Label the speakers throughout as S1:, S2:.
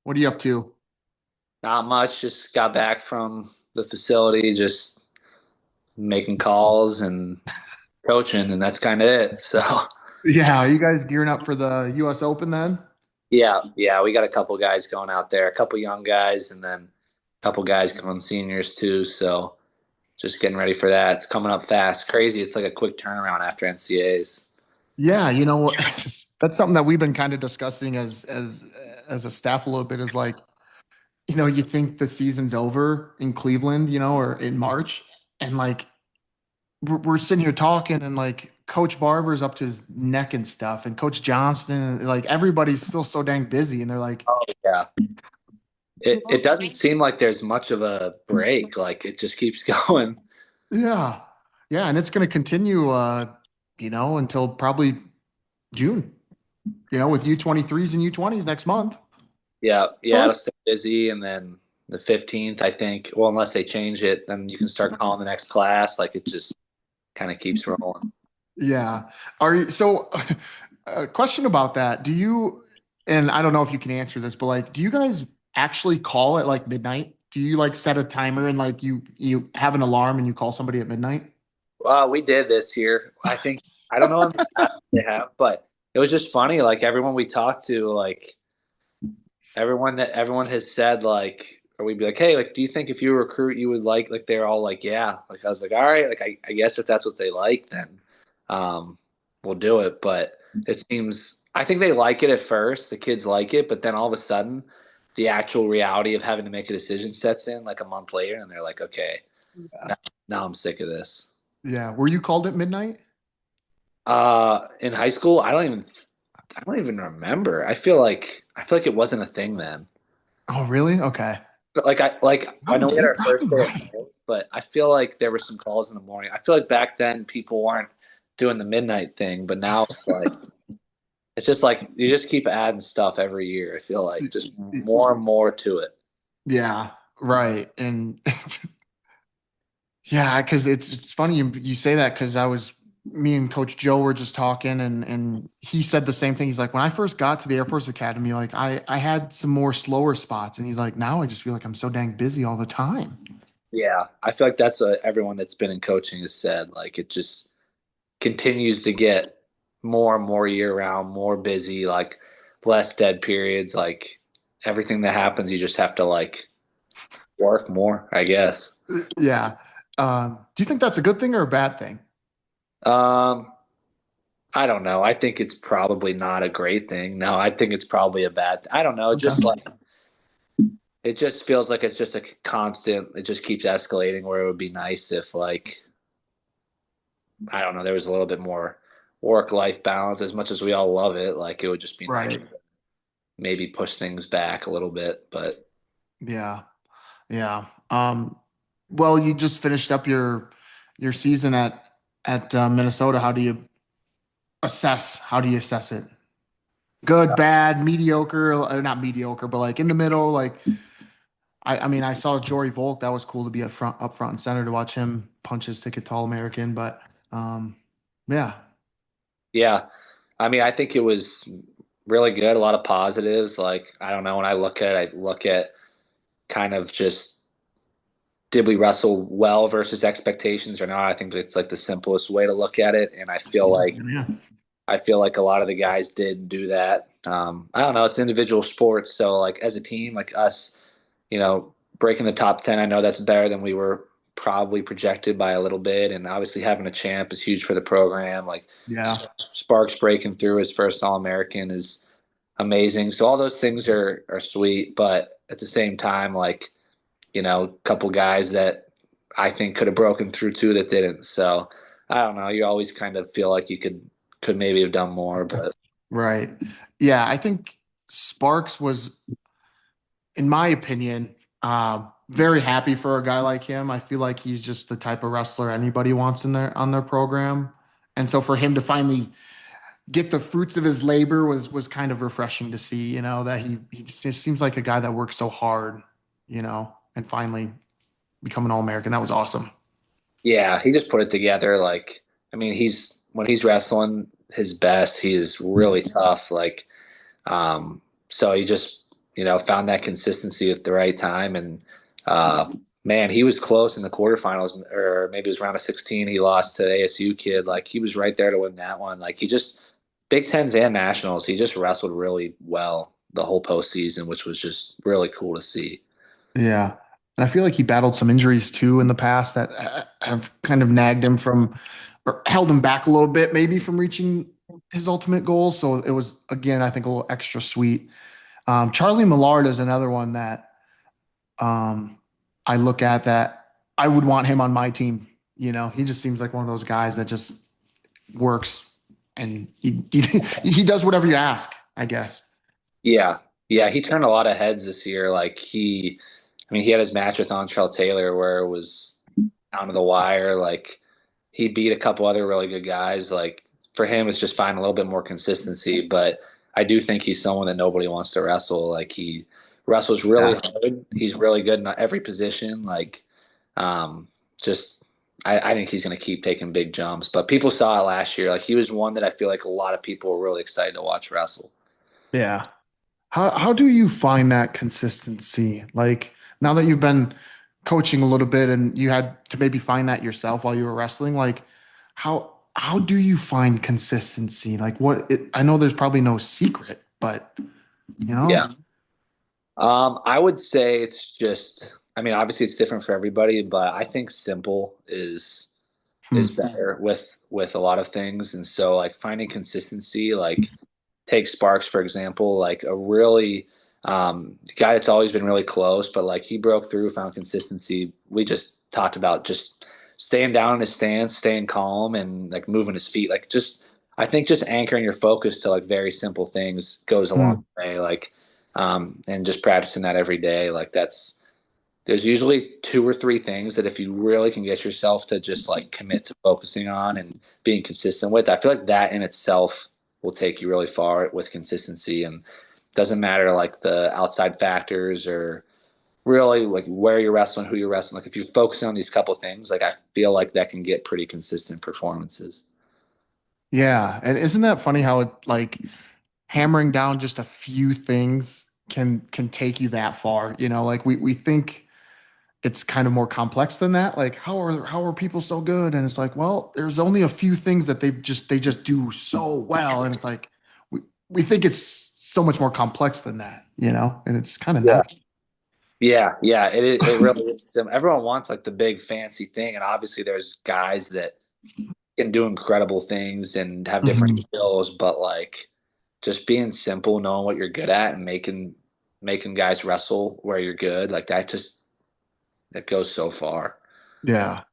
S1: What are you up to?
S2: Not much. Just got back from the facility, just making calls and coaching, and that's kind of it. So,
S1: Yeah, are you guys gearing up for the US Open then?
S2: yeah, we got a couple guys going out there, a couple young guys, and then a couple guys coming seniors too. So, just getting ready for that. It's coming up fast. Crazy. It's like a quick turnaround after NCAs.
S1: Yeah, that's something that we've been kind of discussing as a staff a little bit is like, you think the season's over in Cleveland, or in March, and like we're sitting here talking and like Coach Barber's up to his neck and stuff, and Coach Johnston, like everybody's still so dang busy, and they're like,
S2: Oh yeah. It doesn't seem like there's much of a break. Like it just keeps going.
S1: yeah, yeah, and it's going to continue, until probably June, with U23s and U20s next month.
S2: Yeah, yeah, it'll stay busy, and then the 15th, I think. Well, unless they change it, then you can start calling the next class. Like it just kind of keeps rolling.
S1: Yeah. Are you so a question about that. And I don't know if you can answer this, but like, do you guys actually call at like midnight? Do you like set a timer and like you have an alarm and you call somebody at midnight?
S2: Well, we did this year. I think I don't know in the past if they have, but it was just funny. Like everyone we talked to, like everyone has said, like, or we'd be like, hey, like, do you think if you recruit, you would like they're all like, yeah. Like I was like, all right, like I guess if that's what they like, then um, we'll do it. But it seems I think they like it at first. The kids like it, but then all of a sudden, the actual reality of having to make a decision sets in like a month later, and they're like, okay,
S1: Yeah.
S2: now, now I'm sick of this.
S1: Yeah. Were you called at midnight?
S2: In high school, I don't even remember. I feel like it wasn't a thing then.
S1: Oh, really? Okay.
S2: But I know we had
S1: You're
S2: our first
S1: probably
S2: day at
S1: right.
S2: night, but I feel like there were some calls in the morning. I feel like back then people weren't doing the midnight thing, but now it's just like you just keep adding stuff every year. I feel like just more and more to it.
S1: Yeah, right. And yeah, because it's funny you say that because me and Coach Joe were just talking and he said the same thing. He's like, when I first got to the Air Force Academy, like I had some more slower spots, and he's like, now I just feel like I'm so dang busy all the time.
S2: Yeah, I feel like that's what everyone that's been in coaching has said. Like it just continues to get more and more year round, more busy, like less dead periods, like everything that happens, you just have to like work more, I guess.
S1: Yeah. Do you think that's a good thing or a bad thing?
S2: Um, I don't know. I think it's probably not a great thing. No, I think it's probably a bad. I don't know.
S1: Okay.
S2: It just feels like it's just a constant. It just keeps escalating. Where it would be nice if like I don't know, there was a little bit more work life balance. As much as we all love it, like it would just be nice to
S1: Right.
S2: maybe push things back a little bit. But
S1: Yeah. Yeah. Well, you just finished up your season at Minnesota. How do you assess it? Good, bad, mediocre, or not mediocre, but like in the middle. Like I mean, I saw Jory Volt. That was cool to be up front and center to watch him punch his ticket to All American. But um, yeah,
S2: yeah, I mean, I think it was really good. A lot of positives. Like I don't know when I look at kind of just did we wrestle well versus expectations or not? I think it's like the simplest way to look at it, and
S1: yeah,
S2: I feel like a lot of the guys did do that. I don't know. It's individual sports, so like as a team, like us, breaking the top 10, I know that's better than we were probably projected by a little bit, and obviously having a champ is huge for the program. Like
S1: yeah,
S2: Sparks breaking through his first All American is amazing. So all those things are sweet, but at the same time, like a couple guys that I think could have broken through too that didn't. So I don't know. You always kind of feel like you could maybe have done more, but
S1: right. Yeah, I think Sparks was, in my opinion, very happy for a guy like him. I feel like he's just the type of wrestler anybody wants in their program. And so for him to finally get the fruits of his labor was kind of refreshing to see, that he just seems like a guy that works so hard, and finally become an All-American. That was awesome.
S2: yeah, he just put it together. Like, I mean, he's when he's wrestling his best, he is really tough. Like, so he just found that consistency at the right time. And uh, man, he was close in the quarterfinals, or maybe it was round of 16. He lost to the ASU kid. Like he was right there to win that one. Like he just Big Tens and Nationals, he just wrestled really well the whole postseason, which was just really cool to see.
S1: Yeah. And I feel like he battled some injuries too in the past that have kind of nagged him from or held him back a little bit, maybe from reaching his ultimate goal. So it was, again, I think a little extra sweet. Charlie Millard is another one that um, I look at that I would want him on my team. He just seems like one of those guys that just works and he does whatever you ask, I guess.
S2: Yeah. Yeah. He turned a lot of heads this year. I mean, he had his match with Antrell Taylor where it was down to the wire. Like, he beat a couple other really good guys. Like, for him, it's just finding a little bit more consistency. But I do think he's someone that nobody wants to wrestle. Like, he wrestles really
S1: Yeah.
S2: hard. He's really good in every position. Like, um, just, I think he's going to keep taking big jumps. But people saw it last year. Like, he was one that I feel like a lot of people were really excited to watch wrestle.
S1: Yeah. How do you find that consistency? Like now that you've been coaching a little bit and you had to maybe find that yourself while you were wrestling, like how do you find consistency? Like I know there's probably no secret, but you know,
S2: Yeah. I would say it's just, I mean, obviously it's different for everybody, but I think simple is
S1: hmm,
S2: better with a lot of things. And so like finding consistency, like take Sparks for example, like a really guy that's always been really close, but like he broke through, found consistency. We just talked about just staying down in his stance, staying calm, and like moving his feet. Like just I think just anchoring your focus to like very simple things goes a long
S1: hmm,
S2: way. Like and just practicing that every day. Like there's usually two or three things that if you really can get yourself to just like commit to focusing on and being consistent with, I feel like that in itself will take you really far with consistency. And doesn't matter like the outside factors or really like where you're wrestling, who you're wrestling. Like if you're focusing on these couple things, like I feel like that can get pretty consistent performances.
S1: yeah. And isn't that funny how it like hammering down just a few things can take you that far? Like we think it's kind of more complex than that. Like how are people so good? And it's like, well, there's only a few things that they just do so well. And it's like we we think it's so much more complex than that. And it's kind of
S2: Yeah.
S1: not.
S2: Yeah, yeah, it really is. Everyone wants like the big fancy thing, and obviously there's guys that can do incredible things and have different
S1: Mhm.
S2: skills, but like just being simple, knowing what you're good at, and making guys wrestle where you're good, like that just that goes so far.
S1: Yeah.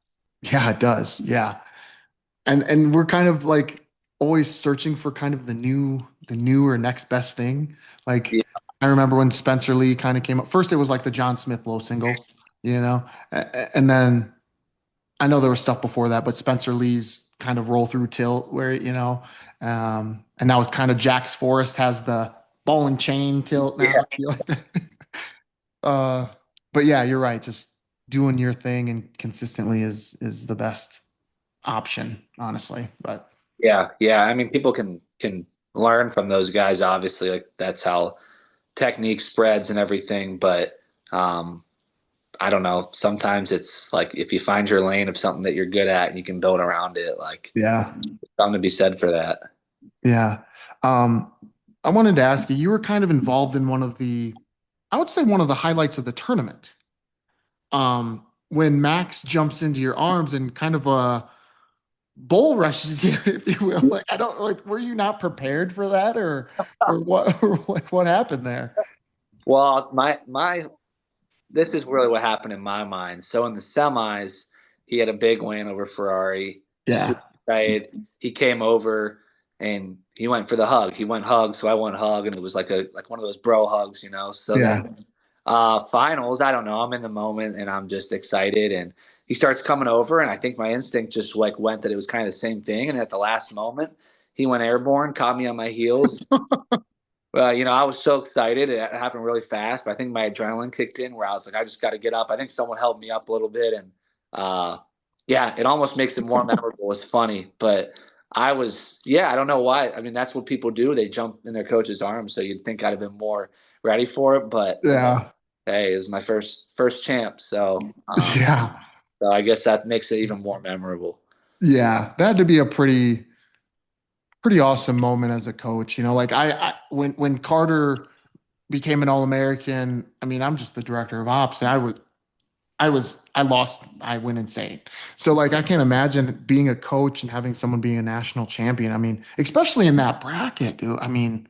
S1: Yeah, it does. Yeah. And we're kind of like always searching for kind of the new or next best thing. Like
S2: Yeah,
S1: I remember when Spencer Lee kind of came up. First it was like the John Smith low single, and then I know there was stuff before that, but Spencer Lee's kind of roll through tilt and now it's kind of Jax Forrest has the ball and chain tilt now.
S2: yeah,
S1: I feel like that. Uh, but yeah, you're right. Just doing your thing and consistently is the best option, honestly. But
S2: yeah, yeah. I mean, people can learn from those guys. Obviously, like that's how technique spreads and everything. But um, I don't know. Sometimes it's like if you find your lane of something that you're good at and you can build around it, like
S1: yeah,
S2: something to be said for that.
S1: yeah. Um, I wanted to ask you, you were kind of involved in I would say one of the highlights of the tournament. When Max jumps into your arms and kind of bull rushes you, if you will. Like I don't like, were you not prepared for that, or what? Or what happened there?
S2: Well, my this is really what happened in my mind. So in the semis, he had a big win over Ferrari. Super
S1: Yeah,
S2: excited. He came over and he went for the hug. He went hug, so I went hug, and it was like one of those bro hugs. So
S1: yeah.
S2: then finals, I don't know. I'm in the moment and I'm just excited, and he starts coming over, and I think my instinct just like went that it was kind of the same thing. And at the last moment, he went airborne, caught me on my heels. I was so excited. It happened really fast, but I think my adrenaline kicked in where I was like, I just got to get up. I think someone helped me up a little bit, and uh, yeah, it almost makes it more memorable. It's funny, but I don't know why. I mean, that's what people do. They jump in their coach's arms, so you'd think I'd have been more ready for it. But
S1: Yeah.
S2: hey, it was my first champ,
S1: Yeah.
S2: so I guess that makes it even more memorable.
S1: Yeah. That had to be a pretty awesome moment as a coach. Like I when Carter became an All-American, I mean, I'm just the director of ops and I went insane. So like I can't imagine being a coach and having someone being a national champion. I mean, especially in that bracket, dude. I mean,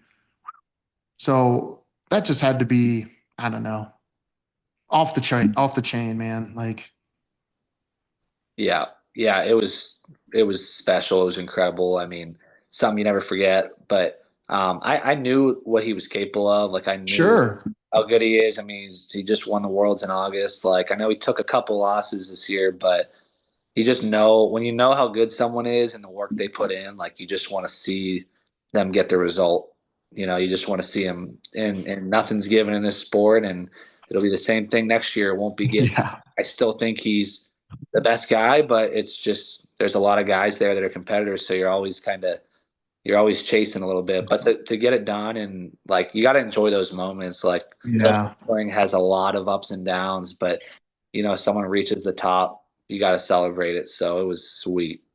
S1: so that just had to be, I don't know, off the chain, man. Like,
S2: Yeah, yeah, it was special. It was incredible. I mean, something you never forget. But I knew what he was capable of. Like I knew
S1: sure.
S2: how good he is. I mean, he just won the Worlds in August. Like I know he took a couple losses this year, but you just know when you know how good someone is and the work they put in, like you just want to see them get the result. You just want to see them, and nothing's given in this sport, and it'll be the same thing next year. It won't be given.
S1: Yeah.
S2: I still think he's the best guy, but it's just there's a lot of guys there that are competitors, so you're always chasing a little bit. But to get it done and like you got to enjoy those moments. Like
S1: Yeah.
S2: wrestling has a lot of ups and downs, but if someone reaches the top, you got to celebrate it. So it was sweet.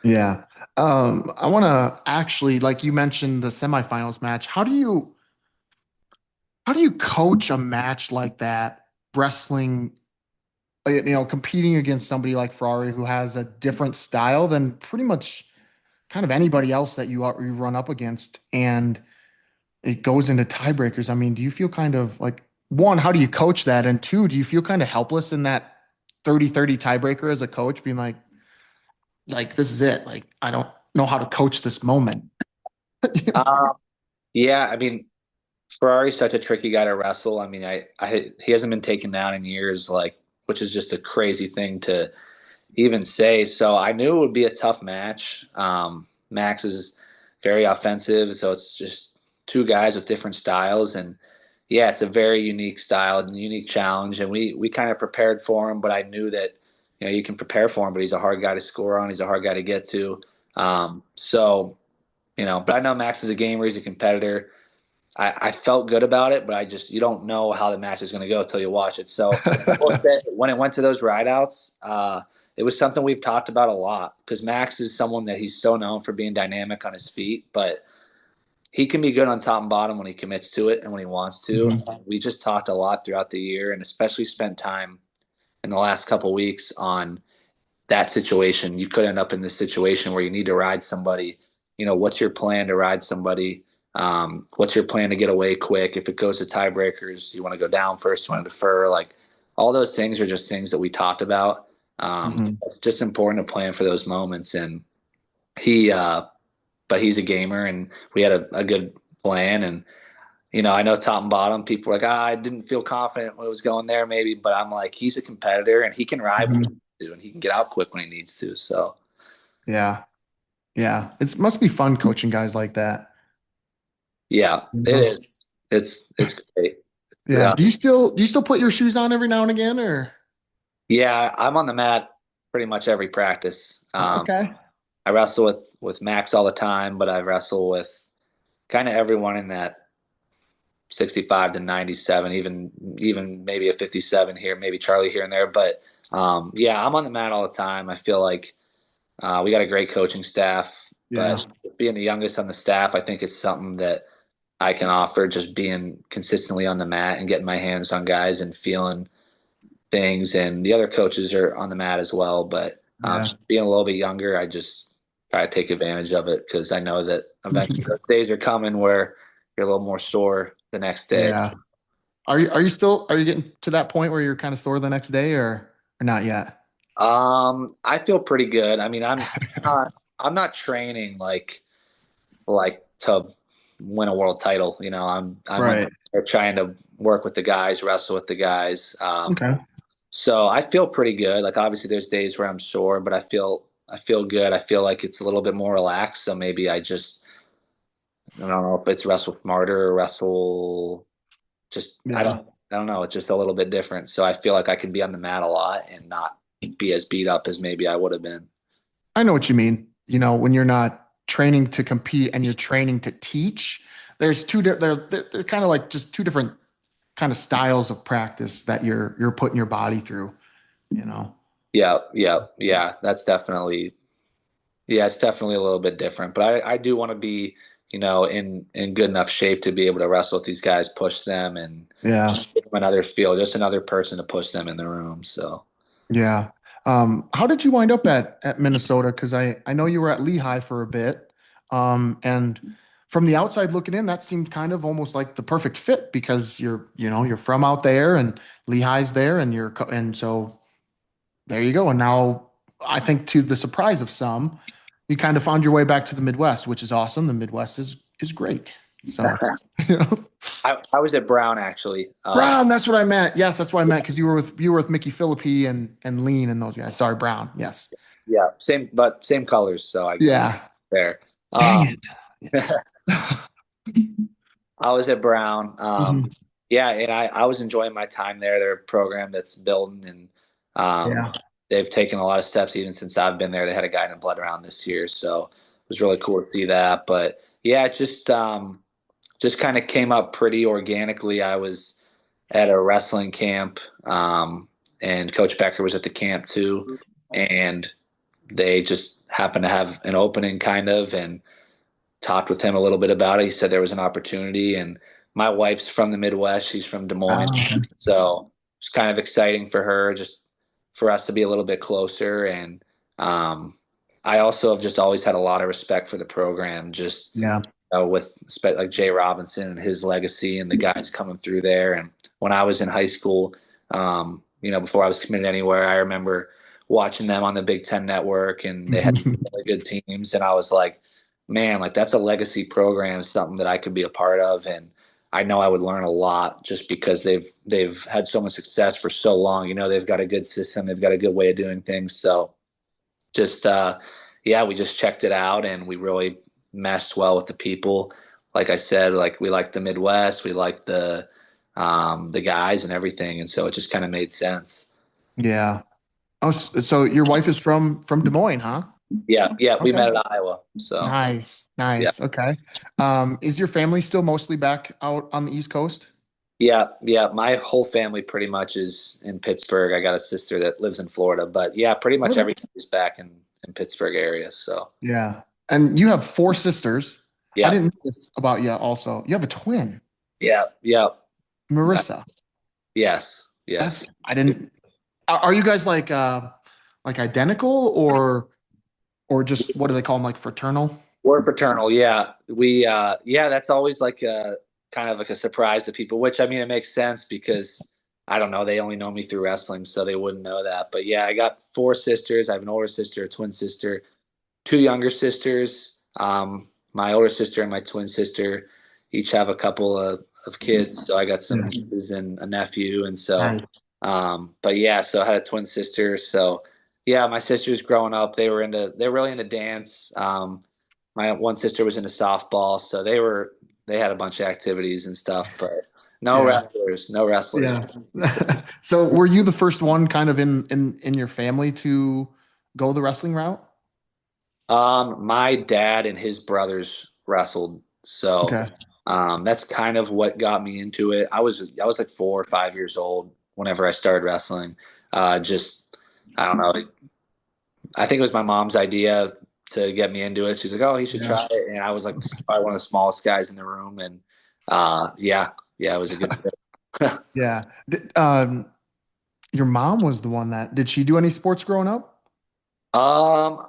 S1: Yeah. I want to actually, like you mentioned the semifinals match. How do you coach a match like that, wrestling, competing against somebody like Ferrari who has a different style than pretty much kind of anybody else that you run up against, and it goes into tiebreakers. I mean, do you feel kind of like, one, how do you coach that? And two, do you feel kind of helpless in that 30-30 tiebreaker as a coach, being like this is it. Like, I don't know how to coach this moment.
S2: Uh, yeah, I mean, Ferrari's such a tricky guy to wrestle. I mean, he hasn't been taken down in years, like, which is just a crazy thing to even say. So I knew it would be a tough match. Max is very offensive, so it's just two guys with different styles, and yeah, it's a very unique style and unique challenge. And we kind of prepared for him, but I knew that you can prepare for him, but he's a hard guy to score on. He's a hard guy to get to. But I know Max is a gamer. He's a competitor. I felt good about it, but you don't know how the match is going to go until you watch it. So I will say, when it went to those rideouts, it was something we've talked about a lot because Max is someone that he's so known for being dynamic on his feet, but he can be good on top and bottom when he commits to it and when he wants to.
S1: Mhm.
S2: We just talked a lot throughout the year and especially spent time in the last couple of weeks on that situation. You could end up in this situation where you need to ride somebody. What's your plan to ride somebody? What's your plan to get away quick? If it goes to tiebreakers, you want to go down first, you want to defer. Like all those things are just things that we talked about.
S1: Mhm.
S2: It's just important to plan for those moments. And he, but he's a gamer, and we had a good plan. And I know top and bottom people are like, I didn't feel confident when it was going there, maybe, but I'm like, he's a competitor and he can ride when he
S1: Mhm.
S2: needs to, and he can get out quick when he needs to. So
S1: Yeah. Yeah. It must be fun coaching guys like that.
S2: yeah,
S1: You
S2: it
S1: know?
S2: is. It's great.
S1: Yeah. Do you still put your shoes on every now and again, or
S2: Yeah, I'm on the mat pretty much every practice.
S1: okay.
S2: I wrestle with Max all the time, but I wrestle with kind of everyone in that 65 to 97, even maybe a 57 here, maybe Charlie here and there. But yeah, I'm on the mat all the time. I feel like we got a great coaching staff,
S1: Yeah.
S2: but being the youngest on the staff, I think it's something that I can offer. Just being consistently on the mat and getting my hands on guys and feeling things, and the other coaches are on the mat as well. But
S1: Yeah.
S2: just being a little bit younger, I just try to take advantage of it because I know that eventually those days are coming where you're a little more sore the next day.
S1: Yeah. Are you getting to that point where you're kind of sore the next day, or not yet?
S2: I feel pretty good. I mean, I'm not training like to win a world title. I'm in
S1: Right.
S2: there trying to work with the guys, wrestle with the guys.
S1: Okay.
S2: So I feel pretty good. Like obviously there's days where I'm sore, but I feel good. I feel like it's a little bit more relaxed. So maybe I don't know if it's wrestle smarter or wrestle just
S1: Yeah.
S2: I don't know. It's just a little bit different. So I feel like I can be on the mat a lot and not be as beat up as maybe I would have been.
S1: I know what you mean. When you're not training to compete and you're training to teach, they're kind of like just two different kind of styles of practice that you're putting your body through, you know.
S2: Yeah, yeah, yeah. It's definitely a little bit different. But I do want to be, in good enough shape to be able to wrestle with these guys, push them, and
S1: Yeah.
S2: just give them another feel, just another person to push them in the room. So
S1: Yeah. How did you wind up at Minnesota? Because I know you were at Lehigh for a bit. And from the outside looking in, that seemed kind of almost like the perfect fit because you're from out there and Lehigh's there and and so there you go. And now I think to the surprise of some, you kind of found your way back to the Midwest, which is awesome. The Midwest is great. So, you know.
S2: I was at Brown actually.
S1: Brown, that's what I meant. Yes, that's what I meant because you were with Mickey Philippi and Lean and those guys. Sorry, Brown. Yes.
S2: Yeah, same colors. So I guess
S1: Yeah.
S2: there.
S1: Dang
S2: Um,
S1: it.
S2: I was at Brown.
S1: Mhm.
S2: Yeah, and I was enjoying my time there. They're a program that's building, and
S1: Yeah.
S2: they've taken a lot of steps even since I've been there. They had a guy in a blood round this year, so it was really cool to see that. But yeah, it just kind of came up pretty organically. I was at a wrestling camp, and Coach Becker was at the camp too, and they just happened to have an opening kind of, and talked with him a little bit about it. He said there was an opportunity, and my wife's from the Midwest. She's from Des Moines,
S1: Okay.
S2: so it's kind of exciting for her, just for us to be a little bit closer. And I also have just always had a lot of respect for the program, just
S1: Yeah.
S2: with like Jay Robinson and his legacy and the guys coming through there. And when I was in high school, before I was committed anywhere, I remember watching them on the Big Ten Network, and they had really good teams, and I was like, man, like that's a legacy program, something that I could be a part of. And I know I would learn a lot just because they've had so much success for so long. They've got a good system, they've got a good way of doing things. So just yeah, we just checked it out, and we really meshed well with the people. Like I said, like we like the Midwest, we like the guys and everything, and so it just kind of made sense.
S1: Yeah. Oh, so your wife is from Des Moines, huh?
S2: Yeah, yeah, we
S1: Okay.
S2: met at Iowa. So
S1: Nice.
S2: yeah.
S1: Nice. Okay. Is your family still mostly back out on the East Coast?
S2: Yeah, yeah. My whole family pretty much is in Pittsburgh. I got a sister that lives in Florida, but yeah, pretty much
S1: Okay.
S2: everything is back in Pittsburgh area. So
S1: Yeah. And you have four sisters. I
S2: yeah,
S1: didn't know this about you also. You have a twin,
S2: yeah, yeah. Uh,
S1: Marissa.
S2: yes,
S1: That's
S2: yes.
S1: I didn't are you guys like identical or just what do they call them like fraternal?
S2: We're fraternal. Yeah, yeah. That's always like a kind of like a surprise to people. Which I mean, it makes sense because I don't know. They only know me through wrestling, so they wouldn't know that. But yeah, I got four sisters. I have an older sister, a twin sister, two younger sisters. My older sister and my twin sister each have a couple of kids. So I got some
S1: Yeah.
S2: nieces and a nephew. And so,
S1: Nice.
S2: but yeah, so I had a twin sister. So yeah, my sisters growing up, they're really into dance. My one sister was into softball. So they had a bunch of activities and stuff, but
S1: Yeah.
S2: no wrestlers.
S1: Yeah. So were you the first one kind of in your family to go the wrestling route?
S2: My dad and his brothers wrestled, so
S1: Okay.
S2: that's kind of what got me into it. I was like 4 or 5 years old whenever I started wrestling. Just I don't know. I think it was my mom's idea to get me into it. She's like, "Oh, he should
S1: Yeah.
S2: try it," and I was like probably one of the smallest guys in the room, and yeah, yeah, it was a good fit.
S1: Yeah. Your mom was the one that did she do any sports growing up?
S2: um,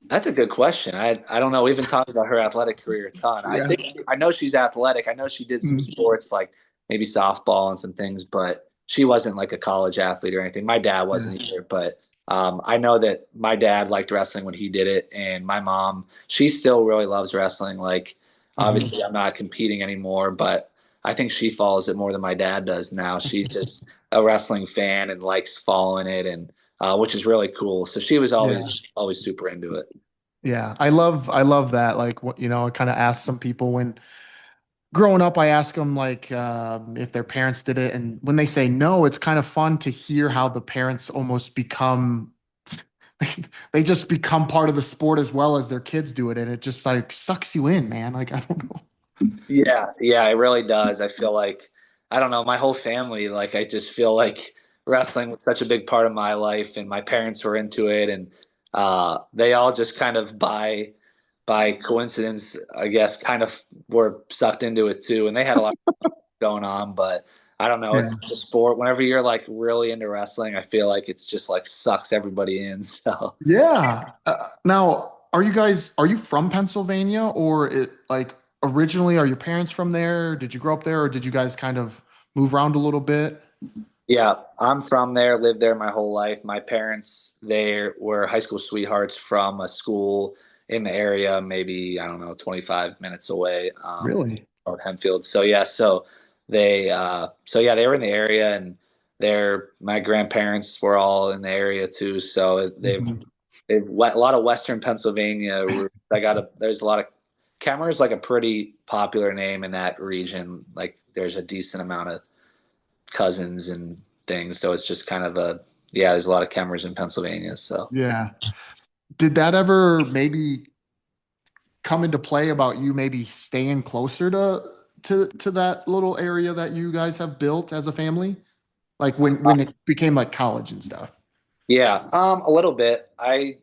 S2: That's a good question. I don't know. We haven't talked about her athletic career a ton.
S1: Yeah.
S2: I know she's athletic. I know she did some
S1: Mm.
S2: sports like maybe softball and some things, but she wasn't like a college athlete or anything. My dad
S1: Yeah.
S2: wasn't either, but I know that my dad liked wrestling when he did it, and my mom, she still really loves wrestling. Like
S1: Mhm.
S2: obviously, I'm not competing anymore, but I think she follows it more than my dad does now. She's just a wrestling fan and likes following it, and which is really cool. So she was
S1: Yeah.
S2: always super into it.
S1: Yeah. I love that. Like what I kind of ask some people when growing up, I ask them like if their parents did it, and when they say no, it's kind of fun to hear how the parents almost become they just become part of the sport as well as their kids do it, and it just like sucks you in, man. Like I don't know.
S2: Yeah, yeah, it really does. I feel like I don't know, my whole family, like I just feel like wrestling was such a big part of my life, and my parents were into it, and they all just kind of by coincidence, I guess, kind of were sucked into it too, and they had a lot going on, but I don't know,
S1: Yeah.
S2: it's a sport. Whenever you're like really into wrestling, I feel like it's just like sucks everybody in. So
S1: Yeah. Now, are you from Pennsylvania or like originally are your parents from there? Did you grow up there or did you guys kind of move around a little bit?
S2: yeah, I'm from there, lived there my whole life. My parents, they were high school sweethearts from a school in the area, maybe, I don't know, 25 minutes away,
S1: Really?
S2: of Hempfield. So yeah, so yeah, they were in the area, and my grandparents were all in the area too. So
S1: Mhm.
S2: a lot of Western Pennsylvania roots. There's a lot of Kemerer is like a pretty popular name in that region. Like there's a decent amount of cousins and things. So it's just kind of yeah, there's a lot of Kemers in Pennsylvania. So
S1: Yeah. Did that ever maybe come into play about you maybe staying closer to that little area that you guys have built as a family? Like when it became like college and stuff.
S2: yeah, a little bit. I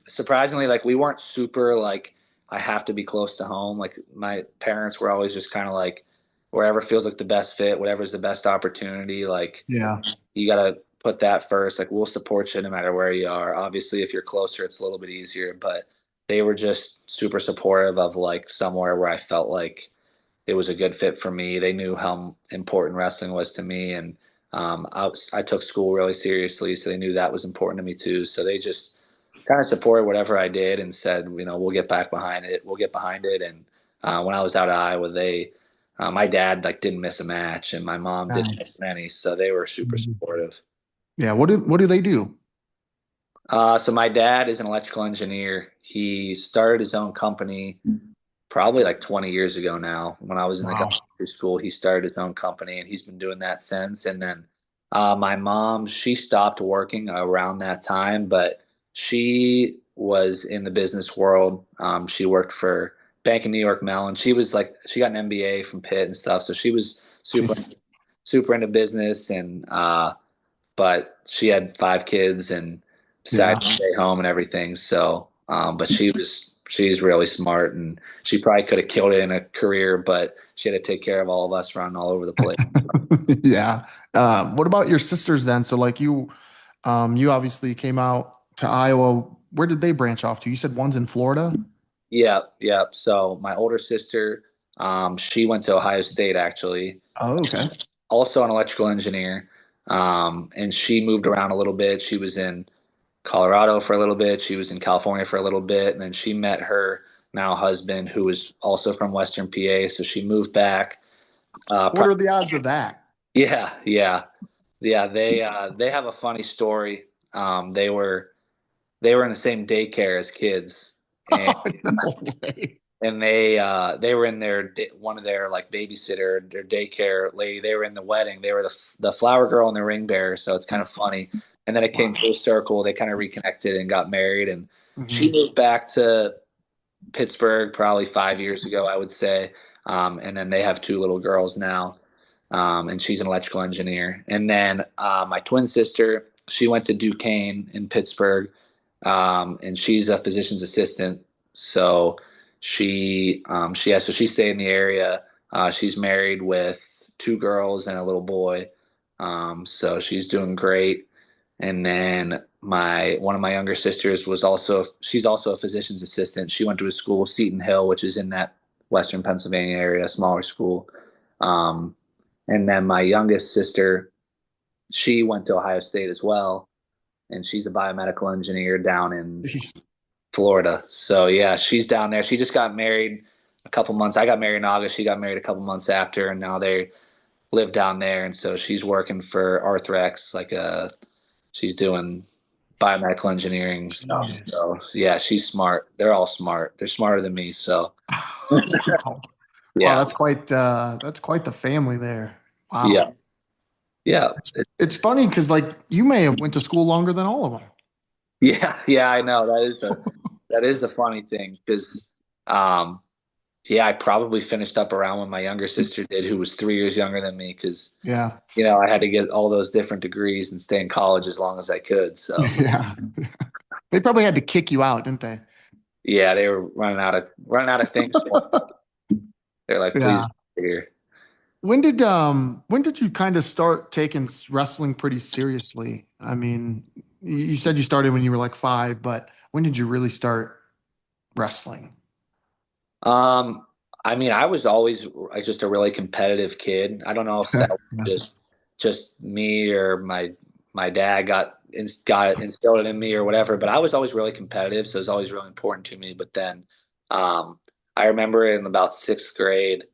S2: surprisingly, like we weren't super like I have to be close to home. Like my parents were always just kind of like wherever feels like the best fit, whatever's the best opportunity. Like
S1: Yeah.
S2: you got to put that first. Like we'll support you no matter where you are. Obviously, if you're closer, it's a little bit easier. But they were just super supportive of like somewhere where I felt like it was a good fit for me. They knew how important wrestling was to me, and I took school really seriously, so they knew that was important to me too. So they just kind of supported whatever I did and said, you know, we'll get back behind it. We'll get behind it. And when I was out of Iowa, my dad like didn't miss a match, and my mom didn't
S1: Nice.
S2: miss many, so they were super
S1: Mhm.
S2: supportive.
S1: Yeah. What do they do?
S2: So my dad is an electrical engineer. He started his own company probably like 20 years ago now. When I was in like
S1: Wow.
S2: elementary school, he started his own company, and he's been doing that since. And then my mom, she stopped working around that time, but she was in the business world. She worked for Bank of New York Mellon. She got an MBA from Pitt and stuff. So she was
S1: Jeez.
S2: super into business, and but she had five kids and
S1: Yeah.
S2: decided to stay home and everything. So, but she's really smart, and she probably could have killed it in a career, but she had to take care of all of us running all over the place.
S1: Yeah. What about your sisters then? So like you obviously came out to Iowa. Where did they branch off to? You said one's in Florida?
S2: Yeah, yeah. So my older sister, she went to Ohio State actually,
S1: Oh, okay.
S2: also an electrical engineer, and she moved around a little bit. She was in Colorado for a little bit. She was in California for a little bit, and then she met her now husband, who was also from Western PA. So she moved back.
S1: What are the odds of that?
S2: Yeah, yeah, yeah. They have a funny story. They were in the same daycare as kids, and
S1: Oh, no way.
S2: they were in one of their like babysitter, their daycare lady. They were in the wedding. They were the flower girl and the ring bearer. So it's kind of funny. And then it came
S1: Wow.
S2: full circle. They kind of reconnected and got married. And she
S1: Hmm.
S2: moved back to Pittsburgh probably 5 years ago, I would say. And then they have two little girls now. And she's an electrical engineer. And then my twin sister, she went to Duquesne in Pittsburgh, and she's a physician's assistant. So so she stayed in the area. She's married with two girls and a little boy. So she's doing great. And then my one of my younger sisters she's also a physician's assistant. She went to a school, Seton Hill, which is in that Western Pennsylvania area, a smaller school. Um, and then my youngest sister, she went to Ohio State as well, and she's a biomedical engineer down in
S1: Jeez.
S2: Florida. So yeah, she's down there. She just got married a couple months. I got married in August. She got married a couple months after, and now they live down there. And so she's working for Arthrex, she's doing biomedical engineering stuff.
S1: Jeez.
S2: So yeah, she's smart. They're all smart. They're smarter than me. So
S1: Wow. Wow,
S2: yeah,
S1: that's quite the family there. Wow.
S2: yeah, yeah,
S1: It's funny because like you may have went to school longer than all of them.
S2: yeah, yeah. I know that is the funny thing because um, yeah, I probably finished up around when my younger sister did, who was 3 years younger than me, because
S1: Yeah.
S2: I had to get all those different degrees and stay in college as long as I could. So
S1: Yeah. They probably had to kick you out, didn't they?
S2: yeah, they were running out of things for me. They're like, please
S1: Yeah.
S2: get here.
S1: When did you kind of start taking wrestling pretty seriously? I mean, you said you started when you were like 5, but when did you really start wrestling?
S2: Um, I mean, I was always like just a really competitive kid. I don't know if that was
S1: Yeah.
S2: just me or my dad got it instilled it in me or whatever. But I was always really competitive, so it was always really important to me. But then, um, I remember in about sixth grade,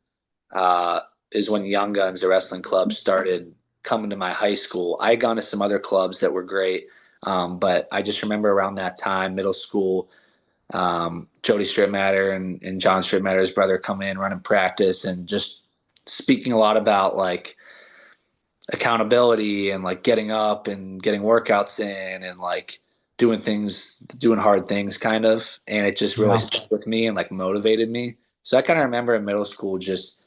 S2: uh, is when Young Guns, the wrestling club, started coming to my high school. I had gone to some other clubs that were great, but I just remember around that time, middle school, Jody Strittmatter and John Strittmatter's brother come in running practice and just speaking a lot about like accountability and like getting up and getting workouts in and like doing hard things kind of. And it just really
S1: Yeah.
S2: stuck with me and like motivated me. So I kind of remember in middle school just